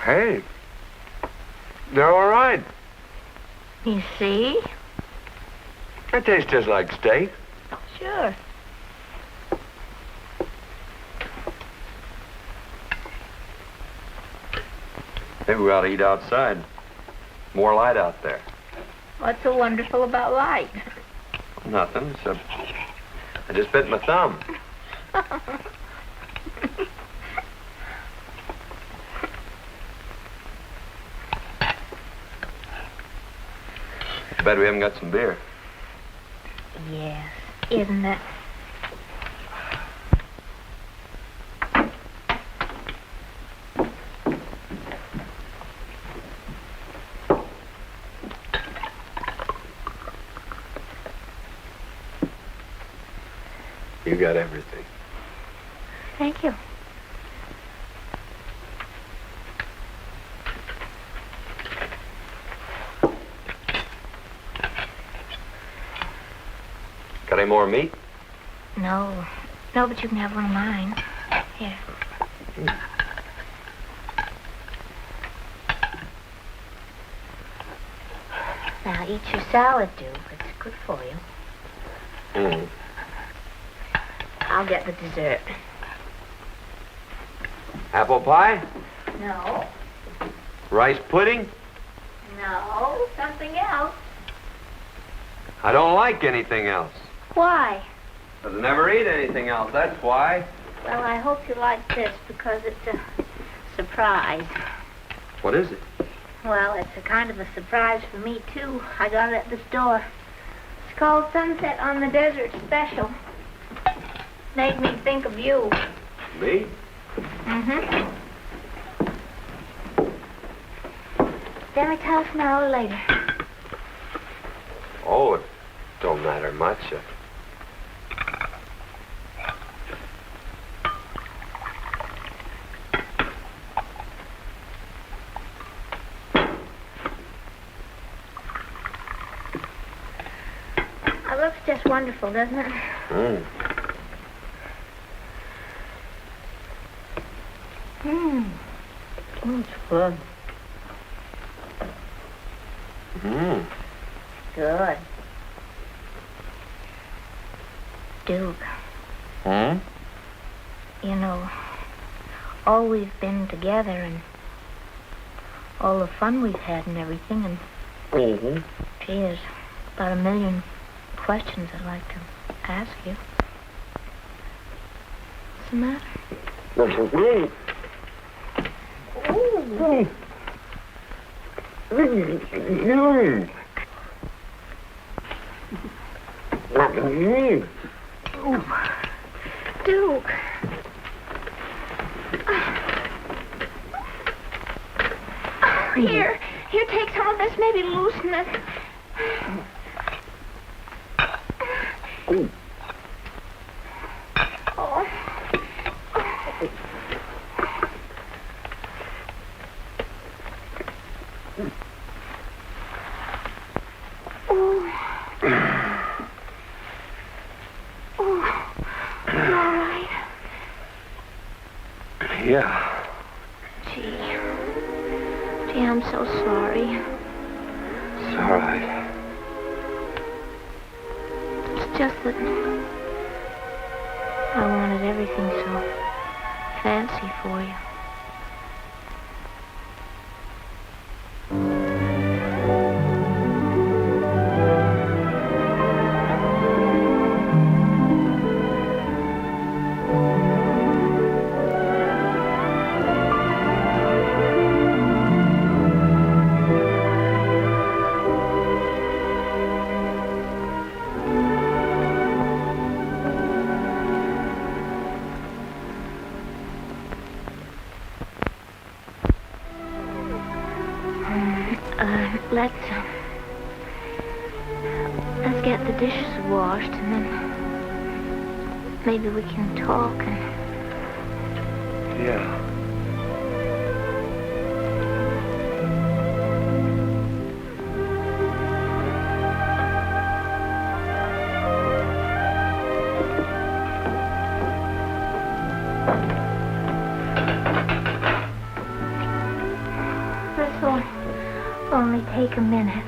Hey, they're all right. You see? They taste just like steak. Sure. Maybe we ought to eat outside. More light out there. What's so wonderful about light? Nothing, except I just bit my thumb. Bet we haven't got some beer. Yes, isn't it? You got everything. Thank you. Got any more meat? No. No, but you can have one of mine. Here. Now, eat your salad, Duke. It's good for you. Mm. I'll get the dessert. Apple pie? No. Rice pudding? No. Something else. I don't like anything else. Why? 'Cause I never eat anything else, that's why. Well, I hope you like this because it's a surprise. What is it? Well, it's a kind of a surprise for me, too. I got it at the store. It's called Sunset on the Desert Special. Made me think of you. Me? Mm-hmm. Dinner tell us an hour later. Oh, it don't matter much. It looks just wonderful, doesn't it? Mm. Oh, it's good. Mm. Good. Duke, Hmm? you know, all we've been together and all the fun we've had and everything, and Mm-hmm. gee, there's about a million questions I'd like to ask you. What's the matter? Mm. Duke. Here, take some of this, maybe loosen it. Oh. Yeah. Gee, I'm so sorry. It's all right. It's just that I wanted everything so fancy for you. Let's get the dishes washed and then maybe we can talk and... Yeah. This will only take a minute.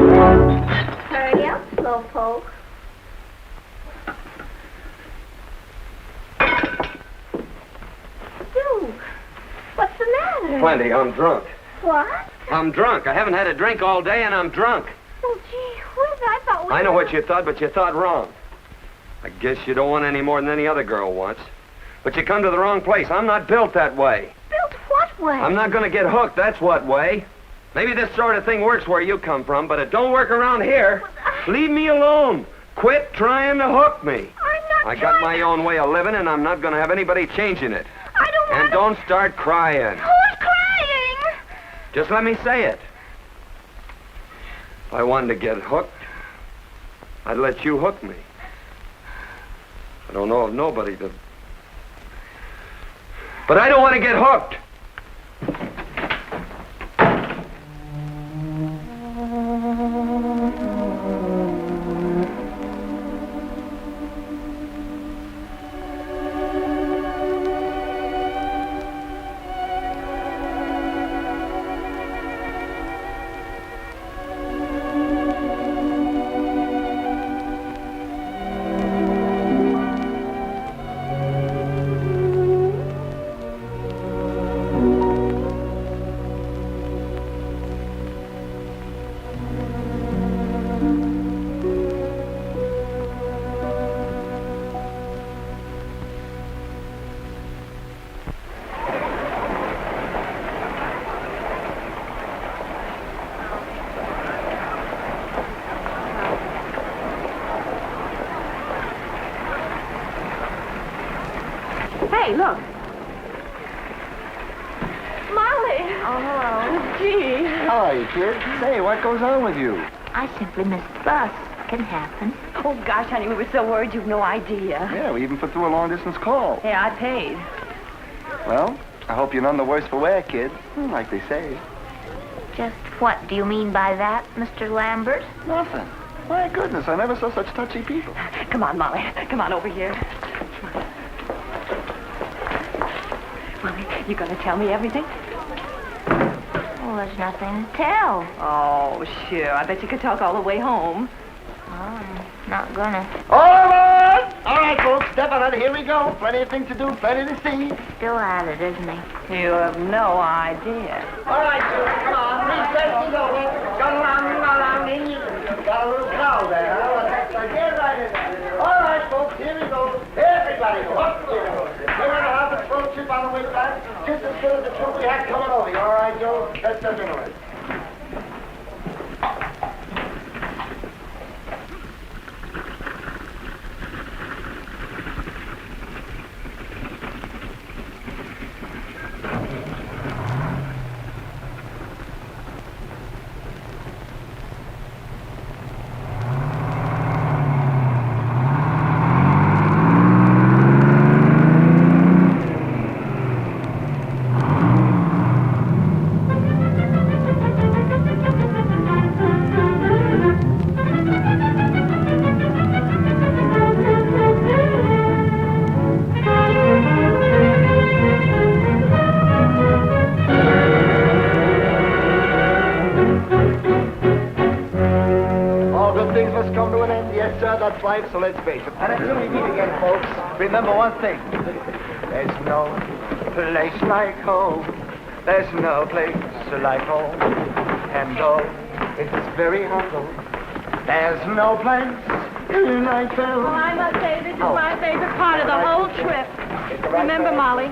Hurry up, slowpoke. Duke, what's the matter? Plenty, I'm drunk. What? I'm drunk. I haven't had a drink all day and I'm drunk. Oh, gee whiz, I thought we I know were... what you thought, but you thought wrong. I guess you don't want any more than any other girl wants. But you come to the wrong place. I'm not built that way. Built what way? I'm not going to get hooked, that's what way. Maybe this sort of thing works where you come from, but it don't work around here. Well, Leave me alone. Quit trying to hook me. I'm not I got my own way of living, and I'm not going to have anybody changing it. I don't want And don't start crying. Who's crying? Just let me say it. If I wanted to get hooked, I'd let you hook me. I don't know of nobody to... But I don't want to get hooked. Hey, look. Molly. Oh, hello. Gee. How are you, kid? Say, what goes on with you? I simply missed the bus. Can happen. Oh, gosh, honey, we were so worried you've no idea. Yeah, we even put through a long-distance call. Hey, I paid. Well, I hope you're none the worse for wear, kid. Like they say. Just what do you mean by that, Mr. Lambert? Nothing. My goodness, I never saw such touchy people. Come on, Molly. Come on over here. Molly, you gonna tell me everything? Well, there's nothing to tell. Oh, sure. I bet you could talk all the way home. I'm not gonna. All right! All right, folks, step on it. Here we go. Plenty of things to do, plenty to see. Still at it, isn't he? You have no idea. All right, Julie, come on. Recess is over. Got along in you. Got a little crowd there, huh? Well, that's right. Get right in there. All right, folks, here we go. Everybody go. Up there. We're going to have a troll trip on the way back. Just as good as the troop we had coming over here. All right, Joe? Catch up in it. That's life, so let's face it. And until we meet again, folks, remember one thing. There's no place like home. There's no place like home. And though it is very humble, there's no place like home. Well, I must say, this is my favorite part of the whole trip. Remember, Molly,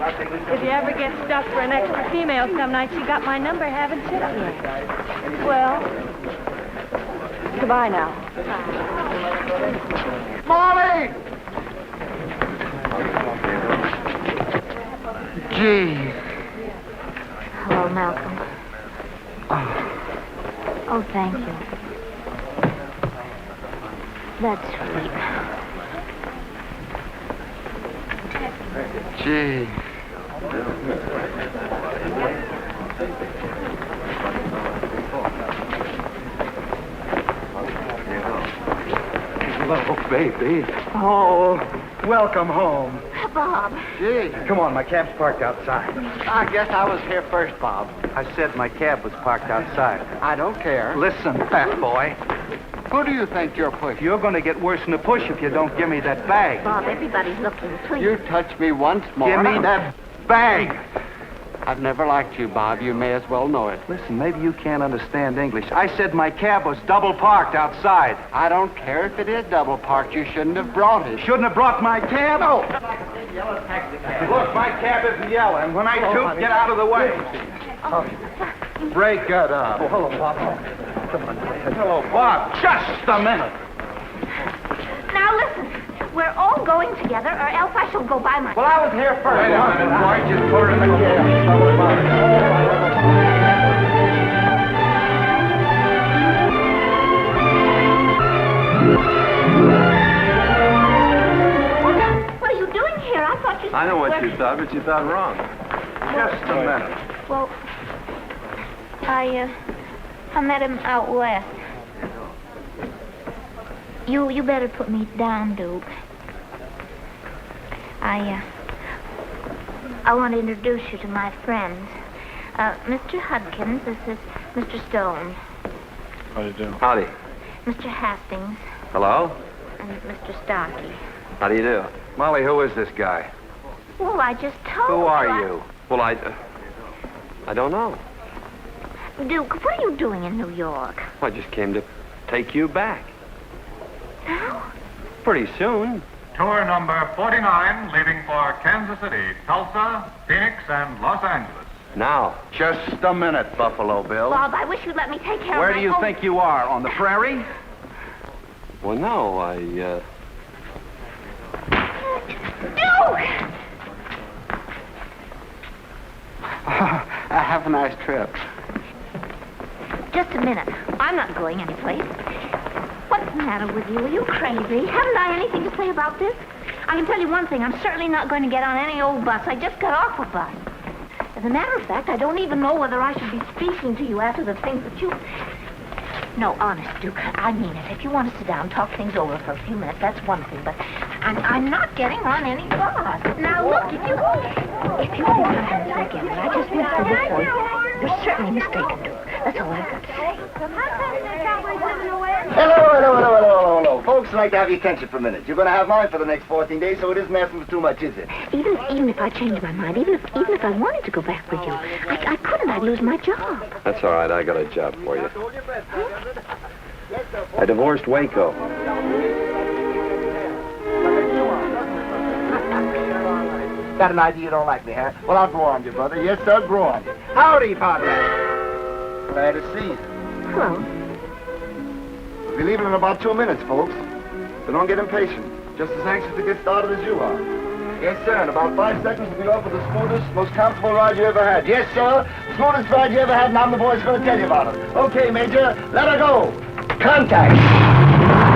if you ever get stuck for an extra female some night, you got my number, haven't you? Yes. Well, goodbye now. Molly! Gee. Hello, Malcolm. Oh, thank you. That's sweet. Gee. Hello, baby. Oh, welcome home. Bob. Gee. Come on, my cab's parked outside. I guess I was here first, Bob. I said my cab was parked outside. I don't care. Listen, fat boy. Who do you think you're pushing? You're going to get worse than a push if you don't give me that bag. Bob, everybody's looking, please. You touch me once more. Give me that bag. I've never liked you, Bob. You may as well know it. Listen, maybe you can't understand English. I said my cab was double parked outside. I don't care if it is double parked. You shouldn't have brought it. Shouldn't have brought my cab? No. Look, my cab isn't yellow, and when I shoot, get out of the way. Break it up. Oh, hello, Bob. Hello, Bob. Just a minute. We're all going together, or else I shall go by myself. Well, I was here first. Wait a minute, boy. Just put her in the What are you doing here? I thought you said I know what we're- you thought, but you thought wrong. Just a minute. Well, I met him out west. You better put me down, Duke. I want to introduce you to my friends. Mr. Hudkins, this is Mr. Stone. How do you do? Howdy. Mr. Hastings Hello? and Mr. Starkey. How do you do? Molly, who is this guy? Well, I just told you. Who are you? Well, I don't know. Duke, what are you doing in New York? I just came to take you back. Now? Pretty soon. Tour number 49, leaving for Kansas City, Tulsa, Phoenix, and Los Angeles. Now. Just a minute, Buffalo Bill. Bob, I wish you'd let me take care Where of do my you own- think you are? On the prairie? Well, no, Duke! Have a nice trip. Just a minute. I'm not going anyplace. What's the matter with you? Are you crazy? Haven't I anything to say about this? I can tell you one thing. I'm certainly not going to get on any old bus. I just got off a bus. As a matter of fact, I don't even know whether I should be speaking to you after the things that you... No, honest, Duke, I mean it. If you want to sit down, talk things over for a few minutes, that's one thing, but I'm not getting on any bus. Now, look, if you think I'm having to again, and I just went through before, you're certainly mistaken, Duke. That's all I've got to say. Hello. Folks, I'd like to have your attention for a minute. You're going to have mine for the next 14 days, so it isn't asking for too much, is it? Even if I changed my mind, even if I wanted to go back with you, I couldn't. I'd lose my job. that's all right. I got a job for you. I divorced Waco. Got an idea you don't like me, huh? Well, I'll grow on you, brother. Yes, sir, grow on you. Howdy, partner. Glad to see you. Hello. We'll be leaving in about 2 minutes, folks. So don't get impatient. Just as anxious to get started as you are. Yes, sir. In about 5 seconds, we'll be off for the smoothest, most comfortable ride you ever had. Yes, sir. Smoothest ride you ever had, and I'm the voice going to tell you about it. Okay, Major, let her go. Contact.